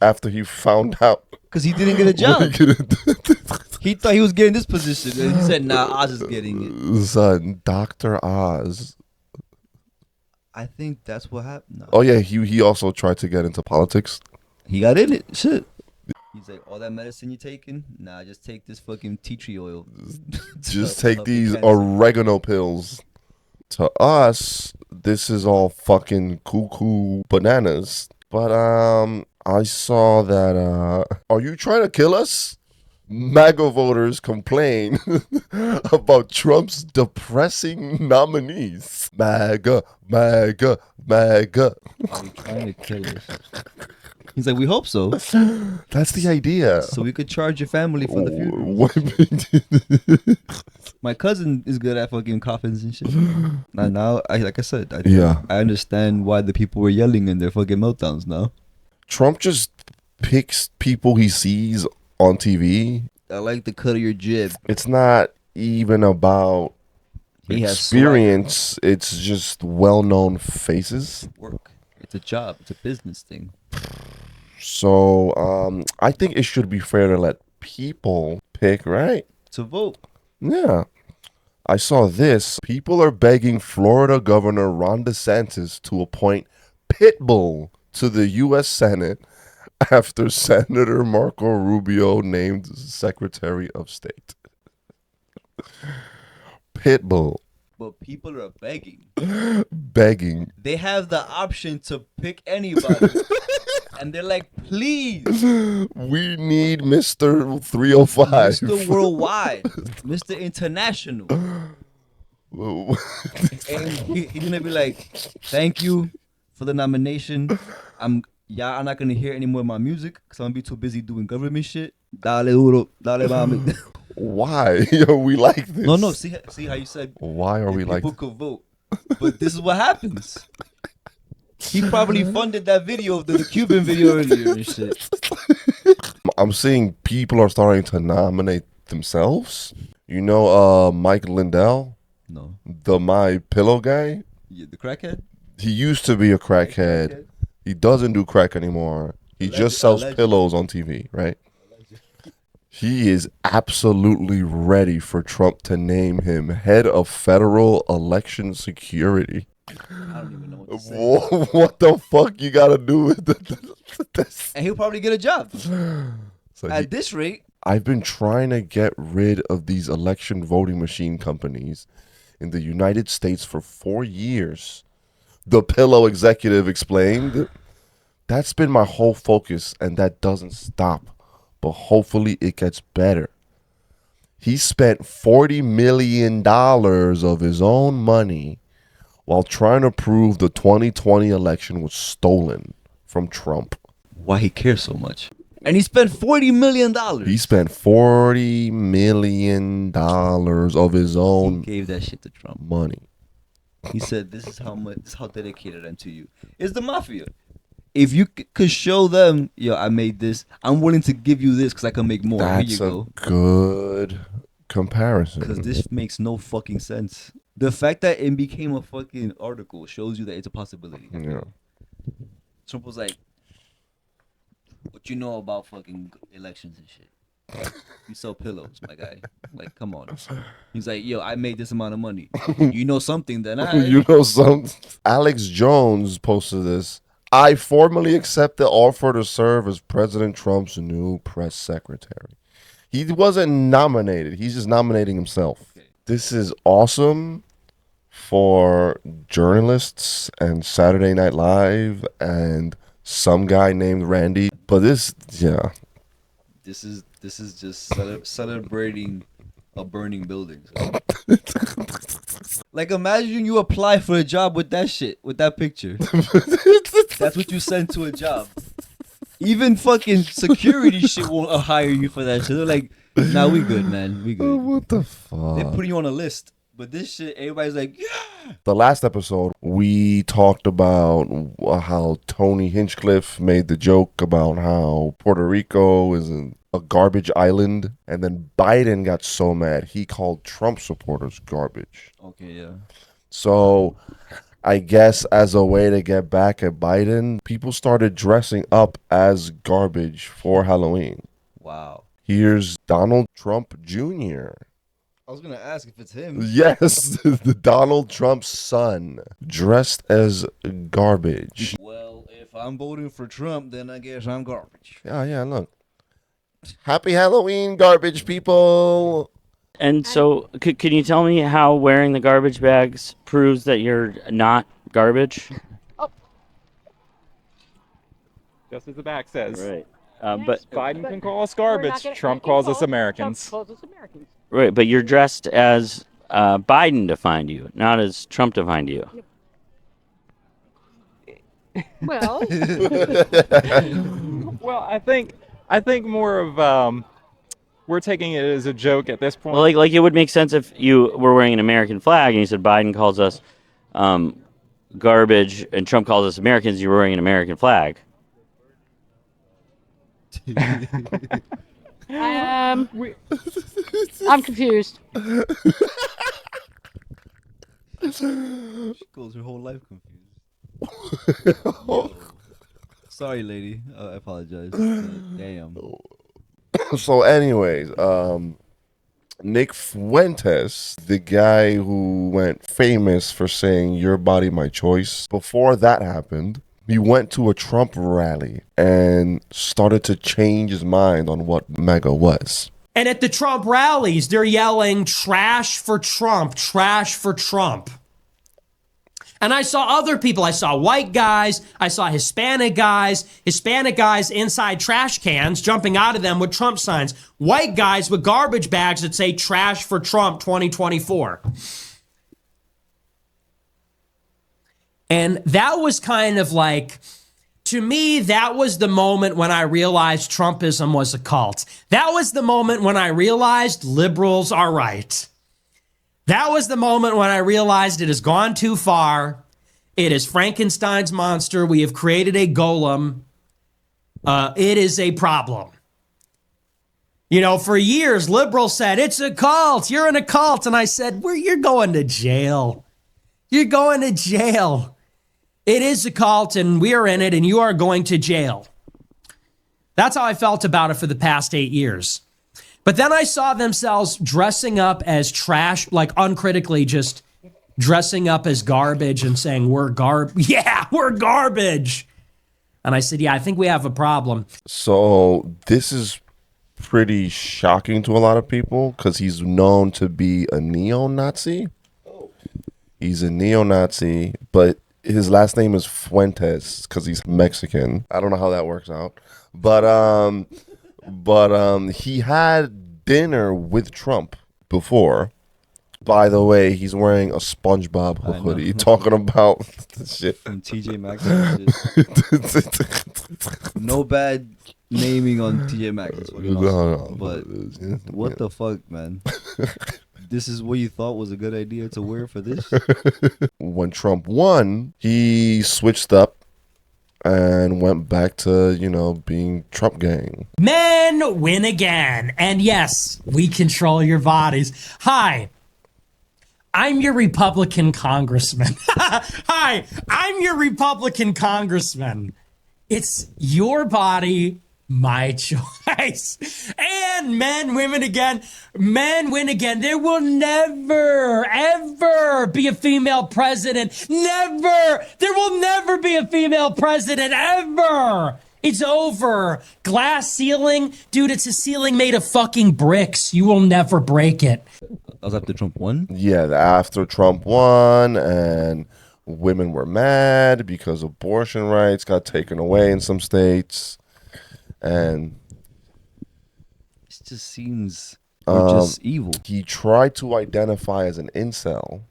S1: after he found out.
S2: Because he didn't get a job.
S1: what he couldn't-
S2: He thought he was getting this position, and he said, nah, Oz is getting it.
S1: Son, Dr. Oz.
S2: I think that's what happened. No.
S1: Oh, yeah, he also tried to get into politics.
S2: He got in it. Shit. He's like, all that medicine you taking? Nah, just take this fucking tea tree oil.
S1: Just
S2: To
S1: take
S2: help
S1: these
S2: your cancer.
S1: oregano pills. To us, this is all fucking cuckoo bananas. But I saw that are you trying to kill us? MAGA voters complain about Trump's depressing nominees. MAGA, MAGA, MAGA.
S2: Are you trying to kill us? He's like, we hope so.
S1: That's the idea.
S2: So we could charge your family for the funeral. My cousin is good at fucking coffins and shit. Now, like I said, I understand why the people were yelling in their fucking meltdowns now.
S1: Trump just picks people he sees on TV.
S2: I like the cut of your jib.
S1: It's not even about
S2: He has
S1: experience. It's just well-known faces.
S2: Work. It's a job. It's a business thing.
S1: So I think it should be fair to let people pick, right?
S2: To vote.
S1: Yeah. I saw this. People are begging Florida Governor Ron DeSantis to appoint Pitbull to the U.S. Senate after Senator Marco Rubio named Secretary of State. Pitbull.
S2: But people are begging.
S1: Begging.
S2: They have the option to pick anybody. And they're like, please.
S1: We need Mr. 305.
S2: Mr. Worldwide. Mr. International. And he's going to be like, thank you for the nomination. Y'all are not going to hear any more of my music because I'm going to be too busy doing government shit. Dale duro, dale mami.
S1: Why are we like this?
S2: No. See how you said.
S1: Why are we like
S2: people could vote, but this is what happens. He probably funded that video of the Cuban video earlier and shit.
S1: I'm seeing people are starting to nominate themselves. You know, Mike Lindell.
S2: No.
S1: The My Pillow guy.
S2: Yeah, the crackhead.
S1: He used to be a crackhead. He doesn't do crack anymore. He just sells pillows on TV, right? He is absolutely ready for Trump to name him head of federal election security.
S2: I don't even know what to say.
S1: Whoa, what the fuck you gotta do with this?
S2: And he'll probably get a job.
S1: So
S2: At this rate.
S1: I've been trying to get rid of these election voting machine companies in the United States for 4 years. The Pillow executive explained. That's been my whole focus, and that doesn't stop. But hopefully it gets better. He spent $40 million of his own money while trying to prove the 2020 election was stolen from Trump.
S2: Why he cares so much? And he spent $40 million.
S1: He spent $40 million of his own
S2: He gave that shit to Trump.
S1: money.
S2: He said, this is how dedicated I'm to you. It's the mafia. If you could show them, yo, I made this, I'm willing to give you this because I can make more.
S1: That's
S2: Here you
S1: a good comparison.
S2: Because this makes no fucking sense. The fact that it became a fucking article shows you that it's a possibility.
S1: Yeah.
S2: Trump was like, what you know about fucking elections and shit? You sell pillows, my guy. Like, come on. He's like, yo, I made this amount of money. You know something, then I.
S1: You know something. Alex Jones posted this. I formally accept the offer to serve as President Trump's new press secretary. He wasn't nominated. He's just nominating himself. Okay. This is awesome for journalists and Saturday Night Live and some guy named Randy. But this
S2: is just celebrating a burning building. So. Like, imagine you apply for a job with that shit, with that picture. That's what you send to a job. Even fucking security shit won't hire you for that shit. They're like, nah, we good, man. We good.
S1: Oh, what the fuck?
S2: They're putting you on a list. But this shit, everybody's like, yeah.
S1: The last episode, we talked about how Tony Hinchcliffe made the joke about how Puerto Rico is a garbage island. And then Biden got so mad, he called Trump supporters garbage.
S2: Okay, yeah.
S1: So I guess as a way to get back at Biden, people started dressing up as garbage for Halloween.
S2: Wow.
S1: Here's Donald Trump Jr.
S2: I was going to ask if it's him.
S1: Yes, the Donald Trump's son, dressed as garbage.
S2: Well, if I'm voting for Trump, then I guess I'm garbage.
S1: Yeah, look. Happy Halloween, garbage people.
S17: And so, can you tell me how wearing the garbage bags proves that you're not garbage?
S18: Just as the back says.
S17: Right. But
S18: Biden can call us garbage. Trump calls us Americans.
S17: Right, but you're dressed as Biden defined you, not as Trump defined you.
S18: Well, well, I think more of we're taking it as a joke at this point.
S17: Well, like it would make sense if you were wearing an American flag and you said Biden calls us garbage and Trump calls us Americans. You were wearing an American flag.
S19: I'm confused.
S2: She goes her whole life confused. Sorry, lady. I apologize. Damn.
S1: So anyways, Nick Fuentes, the guy who went famous for saying "your body, my choice," before that happened, he went to a Trump rally and started to change his mind on what MAGA was.
S20: And at the Trump rallies, they're yelling, trash for Trump, trash for Trump. And I saw other people. I saw white guys. I saw Hispanic guys inside trash cans, jumping out of them with Trump signs. White guys with garbage bags that say trash for Trump 2024. And that was kind of like, to me, that was the moment when I realized Trumpism was a cult. That was the moment when I realized liberals are right. That was the moment when I realized it has gone too far. It is Frankenstein's monster. We have created a golem. It is a problem. You know, for years, liberals said, it's a cult. You're in a cult. And I said, you're going to jail. You're going to jail. It is a cult, and we are in it, and you are going to jail. That's how I felt about it for the past 8 years. But then I saw themselves dressing up as trash, like uncritically just dressing up as garbage and saying, we're garbage. Yeah, we're garbage. And I said, yeah, I think we have a problem.
S1: So this is pretty shocking to a lot of people because he's known to be a neo-Nazi. He's a neo-Nazi, but his last name is Fuentes because he's Mexican. I don't know how that works out. But he had dinner with Trump before. By the way, he's wearing a SpongeBob hoodie talking about the shit.
S2: From TJ Maxx. No bad naming on TJ Maxx.
S1: No,
S2: but what the fuck, man? This is what you thought was a good idea to wear for this?
S1: When Trump won, he switched up and went back to, being Trump gang.
S20: Men win again. And yes, we control your bodies. Hi, I'm your Republican congressman. Hi, I'm your Republican congressman. It's your body, my choice. And men, women again. Men win again. There will never, ever be a female president. Never. There will never be a female president, ever. It's over. Glass ceiling? Dude, it's a ceiling made of fucking bricks. You will never break it.
S2: That was after Trump won?
S1: Yeah, after Trump won, and women were mad because abortion rights got taken away in some states. And
S2: it just seems just evil.
S1: He tried to identify as an incel,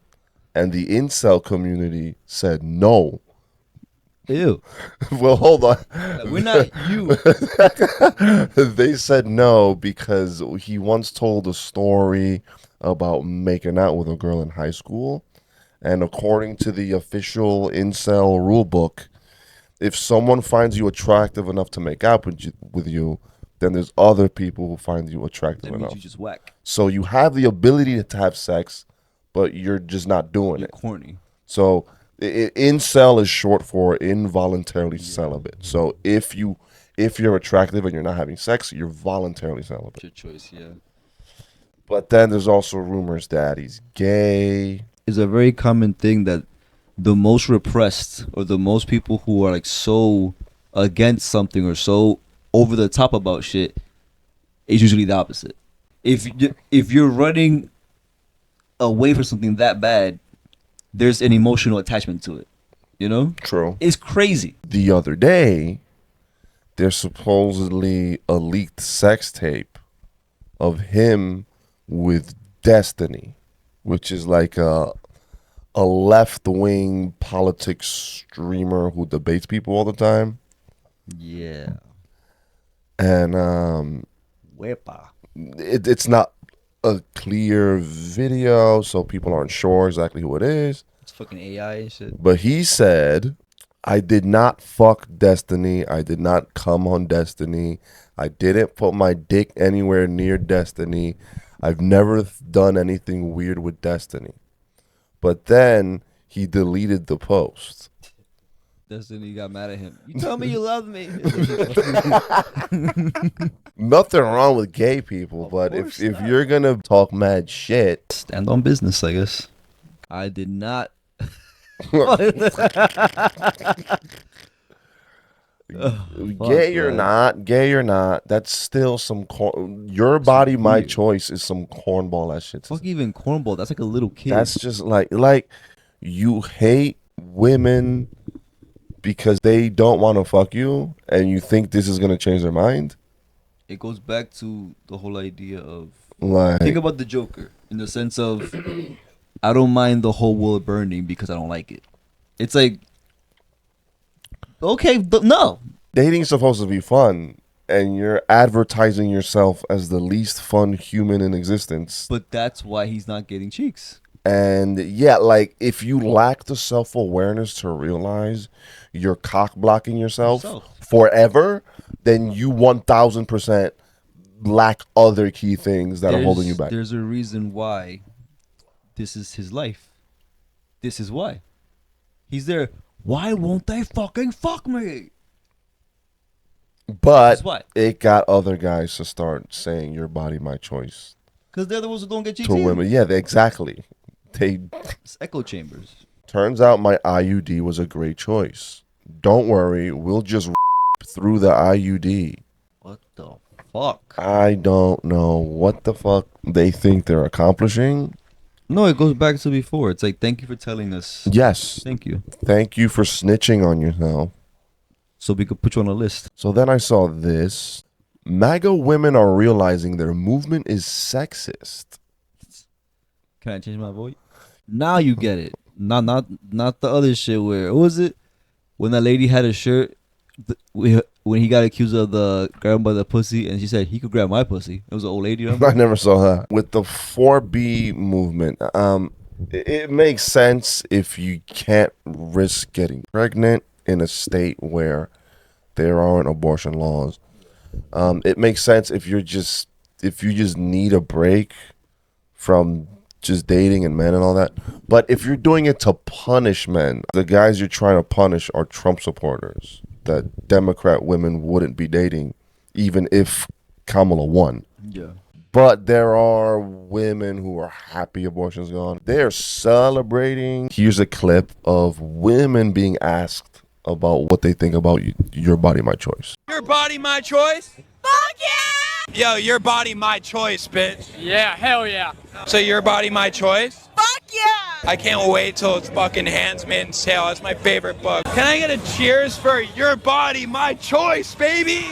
S1: and the incel community said no.
S2: Ew.
S1: Well, hold on.
S2: We're not you.
S1: They said no because he once told a story about making out with a girl in high school. And according to the official incel rule book, if someone finds you attractive enough to make out with you, then there's other people who find you attractive
S2: That means
S1: enough.
S2: you just whack.
S1: So you have the ability to have sex, but you're just not doing it.
S2: Corny.
S1: So incel is short for involuntarily celibate. So if you're attractive and you're not having sex, you're voluntarily celibate.
S2: Your choice, yeah.
S1: But then there's also rumors that he's gay.
S2: It's a very common thing that the most repressed or the most people who are like so against something or so over the top about shit is usually the opposite. If you're running away from something that bad, there's an emotional attachment to it. You know?
S1: True.
S2: It's crazy.
S1: The other day, there's supposedly a leaked sex tape of him with Destiny, which is like a left-wing politics streamer who debates people all the time.
S2: Yeah.
S1: And
S2: Wepa.
S1: It's not a clear video, so people aren't sure exactly who it is.
S2: It's fucking AI and shit.
S1: But he said, I did not fuck Destiny. I did not come on Destiny. I didn't put my dick anywhere near Destiny. I've never done anything weird with Destiny. But then he deleted the post.
S2: Destiny got mad at him. You told me you loved me.
S1: Nothing wrong with gay people, but if you're going to talk mad shit.
S2: Stand on business, I guess. I did not.
S1: Gay or not, that's still some your body, my choice is some cornball ass shit.
S2: Fuck even cornball. That's like a little kid.
S1: That's just like you hate women because they don't want to fuck you, and you think this is gonna change their mind.
S2: It goes back to the whole idea of
S1: Think
S2: about the Joker in the sense of I don't mind the whole world burning because I don't like it. It's like, okay, but no.
S1: Dating's supposed to be fun, and you're advertising yourself as the least fun human in existence.
S2: But that's why he's not getting cheeks.
S1: And yeah, like if you lack the self-awareness to realize you're cock blocking yourself forever, then you 1000% lack other key things that are holding you back.
S2: There's a reason why this is his life. This is why. He's there. Why won't they fucking fuck me?
S1: But it got other guys to start saying your body, my choice.
S2: Because they're the ones who don't get cheeks
S1: To women. Yeah, exactly.
S2: It's echo chambers.
S1: Turns out my IUD was a great choice. Don't worry, we'll just through the IUD.
S2: What the fuck?
S1: I don't know what the fuck they think they're accomplishing.
S2: No, it goes back to before. It's like, thank you for telling us.
S1: Yes.
S2: Thank you.
S1: Thank you for snitching on yourself.
S2: So we could put you on a list.
S1: So then I saw this. MAGA women are realizing their movement is sexist.
S2: Can I change my voice? Now you get it. Not the other shit where, what was it? When that lady had a shirt, when he got accused of the grabbing by the pussy, and she said he could grab my pussy. It was an old lady. Remember?
S1: I never saw that. With the 4B movement, it makes sense if you can't risk getting pregnant in a state where there aren't abortion laws. It makes sense if you just need a break from just dating and men and all that. But if you're doing it to punish men, the guys you're trying to punish are Trump supporters that Democrat women wouldn't be dating even if Kamala won.
S2: Yeah.
S1: But there are women who are happy abortion's gone. They're celebrating. Here's a clip of women being asked about what they think about your body, my choice.
S19: Your body, my choice? Fuck yeah! Yo, your body, my choice, bitch.
S21: Yeah, hell yeah.
S19: So your body, my choice?
S21: Fuck yeah!
S19: I can't wait till it's fucking Handmaid's Tale. That's my favorite book. Can I get a cheers for your body, my choice, baby?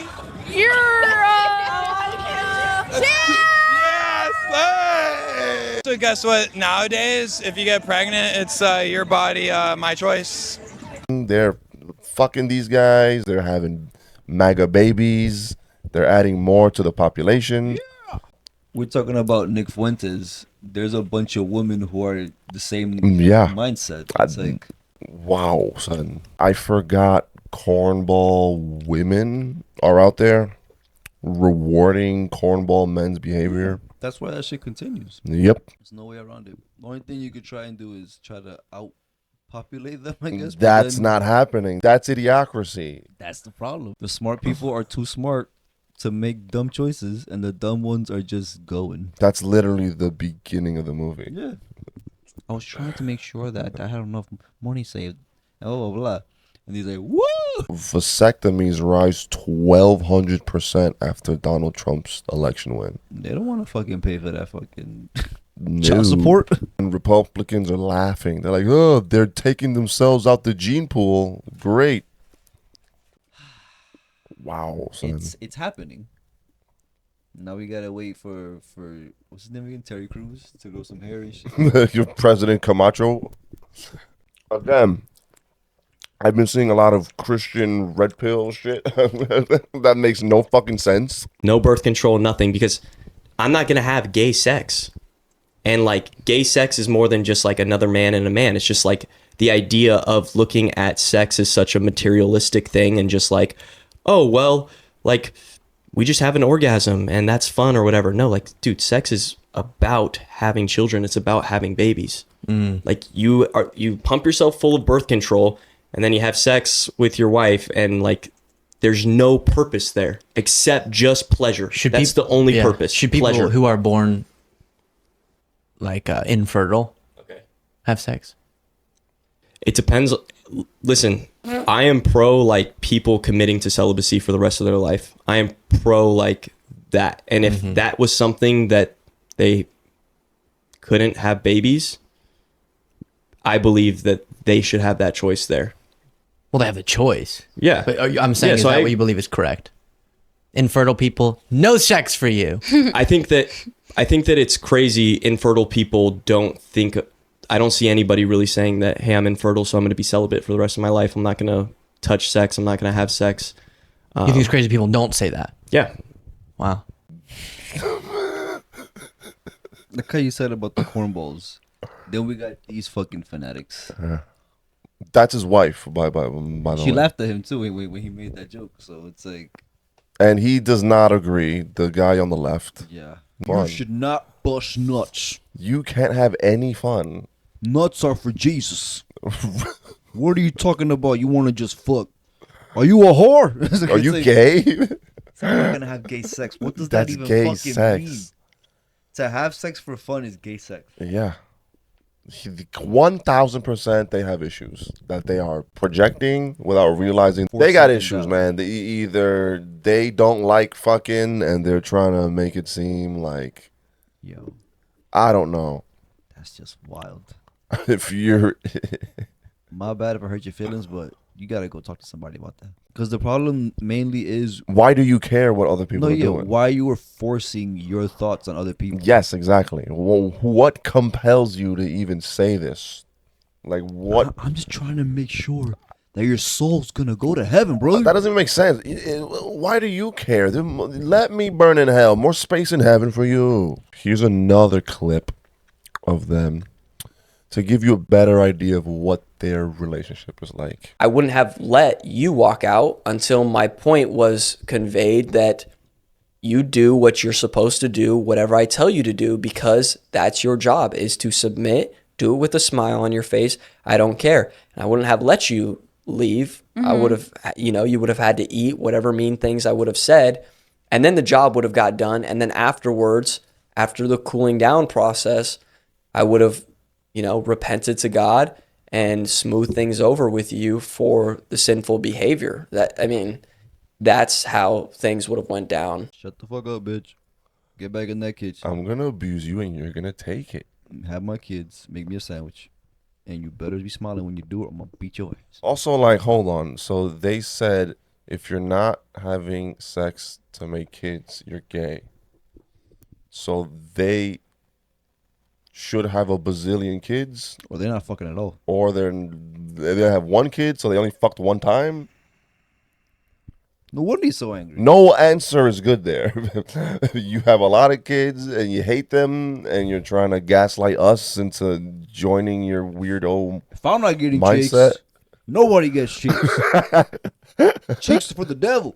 S19: Yes! Hey! So guess what? Nowadays, if you get pregnant, it's your body, my choice.
S1: They're fucking these guys. They're having MAGA babies. They're adding more to the population.
S2: We're talking about Nick Fuentes. There's a bunch of women who are the same mindset. It's like,
S1: wow, son. I forgot cornball women are out there rewarding cornball men's behavior.
S2: that's why that shit continues.
S1: Yep.
S2: There's no way around it. The only thing you could try and do is try to outpopulate them, I guess. but
S1: That's
S2: then
S1: not happening. That's idiocracy.
S2: That's the problem. The smart people are too smart to make dumb choices, and the dumb ones are just going.
S1: That's literally the beginning of the movie.
S2: Yeah. I was trying to make sure that I had enough money saved. Blah, blah, blah. And he's like, woo!
S1: Vasectomies rise 1,200% after Donald Trump's election win.
S2: They don't want to fucking pay for that fucking
S1: No.
S2: child support.
S1: And Republicans are laughing. They're like, oh, they're taking themselves out the gene pool. Great. Wow, son.
S2: It's happening. Now we gotta wait for what's his name again? Terry Crews to grow some hair and shit.
S1: Your President Camacho. Again, I've been seeing a lot of Christian red pill shit that makes no fucking sense.
S22: No birth control, nothing, because I'm not gonna have gay sex. And like gay sex is more than just like another man and a man. It's just like the idea of looking at sex as such a materialistic thing and just like, oh, well, like we just have an orgasm and that's fun or whatever. No, like, dude, sex is about having children. It's about having babies. Like you pump yourself full of birth control and then you have sex with your wife and like there's no purpose there except just pleasure. That's the only purpose.
S23: Should people
S22: pleasure.
S23: who are born like infertile have sex?
S22: It depends. Listen, I am pro like people committing to celibacy for the rest of their life. I am pro like that. And if that was something that they couldn't have babies, I believe that they should have that choice there.
S23: Well, they have a choice.
S22: Yeah.
S23: But I'm saying, is that what you believe is correct? Infertile people, no sex for you.
S22: I think that it's crazy. Infertile people don't think. I don't see anybody really saying that, hey, I'm infertile, so I'm going to be celibate for the rest of my life. I'm not going to touch sex. I'm not going to have sex.
S23: You think it's crazy people don't say that?
S22: Yeah.
S23: Wow.
S2: Like how you said about the cornballs. Then we got these fucking fanatics.
S1: That's his wife, by the way.
S2: She laughed at him too when he made that joke. So it's like,
S1: And he does not agree. The guy on the left.
S2: yeah,
S1: Fun.
S2: you should not bust nuts.
S1: You can't have any fun.
S2: Nuts are for Jesus. What are you talking about? You want to just fuck? Are you a whore?
S1: Are you gay?
S2: So I'm not gonna have gay sex. What does
S1: That's
S2: that even
S1: gay
S2: fucking
S1: sex.
S2: mean? To have sex for fun is gay sex.
S1: Yeah. 1,000% they have issues that they are projecting without realizing. They got issues, man. They either they don't like fucking and they're trying to make it seem like,
S2: yo,
S1: I don't know.
S2: That's just wild.
S1: If you're
S2: My bad if I hurt your feelings, but you gotta go talk to somebody about that. Because the problem mainly is,
S1: why do you care what other people are doing?
S2: why you are forcing your thoughts on other people.
S1: Yes, exactly. Well, what compels you to even say this? Like what?
S2: I'm just trying to make sure that your soul's gonna go to heaven, bro.
S1: That doesn't make sense. Why do you care? Let me burn in hell. More space in heaven for you. Here's another clip of them to give you a better idea of what their relationship is like.
S24: I wouldn't have let you walk out until my point was conveyed that you do what you're supposed to do, whatever I tell you to do, because that's your job, is to submit, do it with a smile on your face. I don't care. And I wouldn't have let you leave. I would have, you would have had to eat whatever mean things I would have said. And then the job would have got done. And then afterwards, after the cooling down process, I would have, repented to God and smooth things over with you for the sinful behavior. That's how things would have went down.
S2: Shut the fuck up, bitch. Get back in that kitchen.
S1: I'm gonna abuse you and you're gonna take it.
S2: Have my kids make me a sandwich. And you better be smiling when you do it, or I'm gonna beat your ass.
S1: Also, like, hold on. So they said if you're not having sex to make kids, you're gay. So they should have a bazillion kids,
S2: or they're not fucking at all,
S1: or they have one kid, so they only fucked one time.
S2: No wonder he's so angry.
S1: No answer is good there. You have a lot of kids and you hate them, and you're trying to gaslight us into joining your weirdo.
S2: If I'm not getting
S1: mindset,
S2: cheeks, nobody gets cheeks. Cheeks for the devil.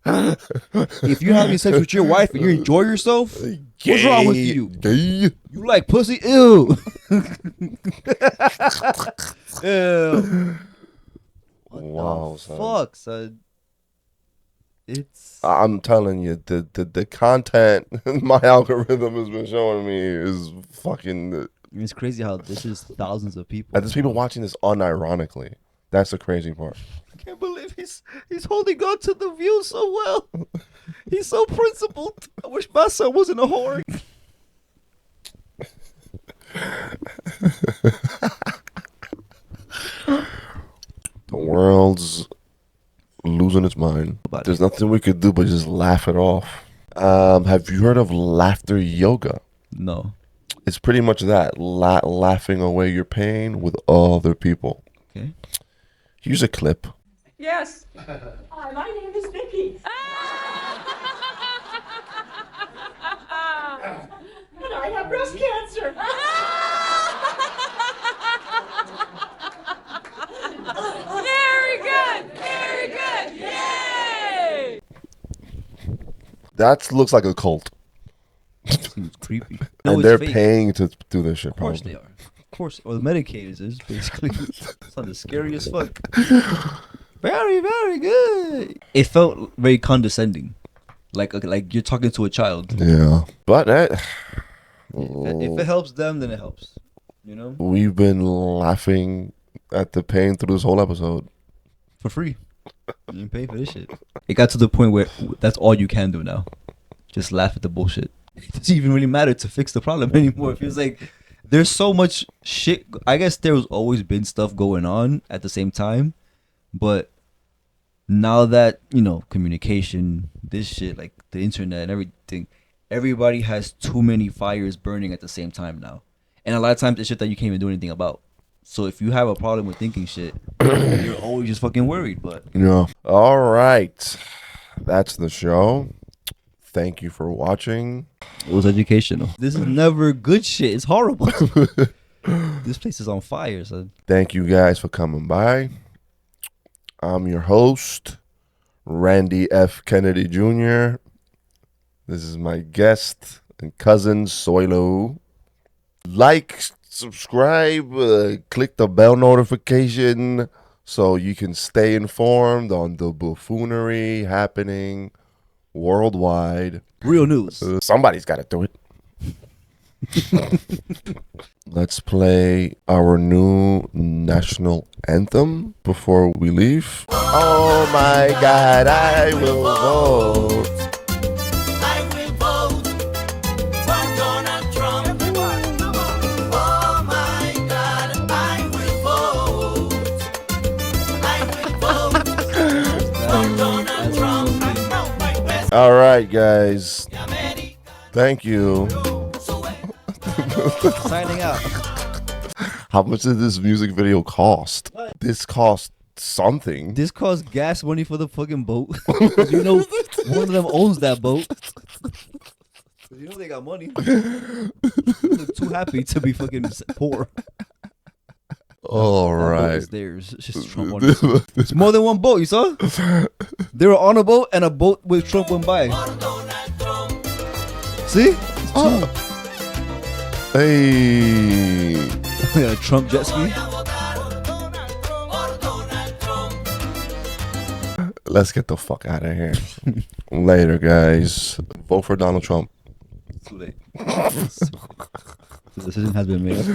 S2: If you're having sex with your wife and you enjoy yourself, what's wrong with you?
S1: Gay.
S2: You like pussy? Ew. Ew.
S1: Wow,
S2: son. Fuck, son.
S1: I'm telling you, the content my algorithm has been showing me is fucking.
S2: It's crazy how this is thousands of people.
S1: And there's people watching this unironically. That's the crazy part.
S2: I can't believe he's holding on to the view so well. He's so principled. I wish my son wasn't a whore.
S1: The world's losing its mind. There's nothing we could do but just laugh it off. Have you heard of laughter yoga?
S2: No.
S1: It's pretty much that, laughing away your pain with other people.
S2: Okay.
S1: Here's a clip.
S3: Yes. Hi, my name is Nikki. And I have breast cancer. Very good. Very good. Yay!
S1: That looks like a cult.
S2: Seems creepy.
S1: And
S2: it's
S1: they're
S2: fake.
S1: paying to do this shit,
S2: Of course
S1: probably.
S2: they are. Of course. Or the Medicaid is basically. It's not the scary as fuck. Very, very good. It felt very condescending. Like you're talking to a child.
S1: Yeah. But
S2: If it helps them, then it helps. You know?
S1: we've been laughing at the pain through this whole episode.
S2: For free. You didn't pay for this shit. It got to the point where that's all you can do now. Just laugh at the bullshit. It doesn't even really matter to fix the problem anymore. It feels like there's so much shit. I guess there's always been stuff going on at the same time. But now that, communication, this shit, like the internet and everything, everybody has too many fires burning at the same time now. And a lot of times it's shit that you can't even do anything about. So if you have a problem with thinking shit, you're always just fucking worried. But
S1: Yeah. All right. That's the show. Thank you for watching.
S2: it was educational. This is never good shit. It's horrible. This place is on fire, son.
S1: Thank you guys for coming by. I'm your host, Randy F. Kennedy Jr. This is my guest and cousin, Soilo. Like, subscribe, click the bell notification so you can stay informed on the buffoonery happening worldwide.
S2: Real news.
S1: Somebody's got to do it. Let's play our new national anthem before we leave. Oh my God, I will vote.
S3: I will vote for Donald Trump. Oh my God, I will vote. I will vote for Donald Trump.
S1: All right, guys. Thank you.
S2: Signing out.
S1: How much did this music video cost? This cost something.
S2: This costs gas money for the fucking boat. One of them owns that boat. You know they got money. They look too happy to be fucking poor.
S1: All
S2: That boat
S1: right.
S2: is theirs. It's just Trump on it. It's more than one boat, you saw? They were on a boat and a boat with Trump went by. See? It's two.
S1: Hey.
S2: Yeah, Trump jet ski.
S1: Let's get the fuck out of here. Later, guys. Vote for Donald Trump.
S2: Too late. The decision has been made.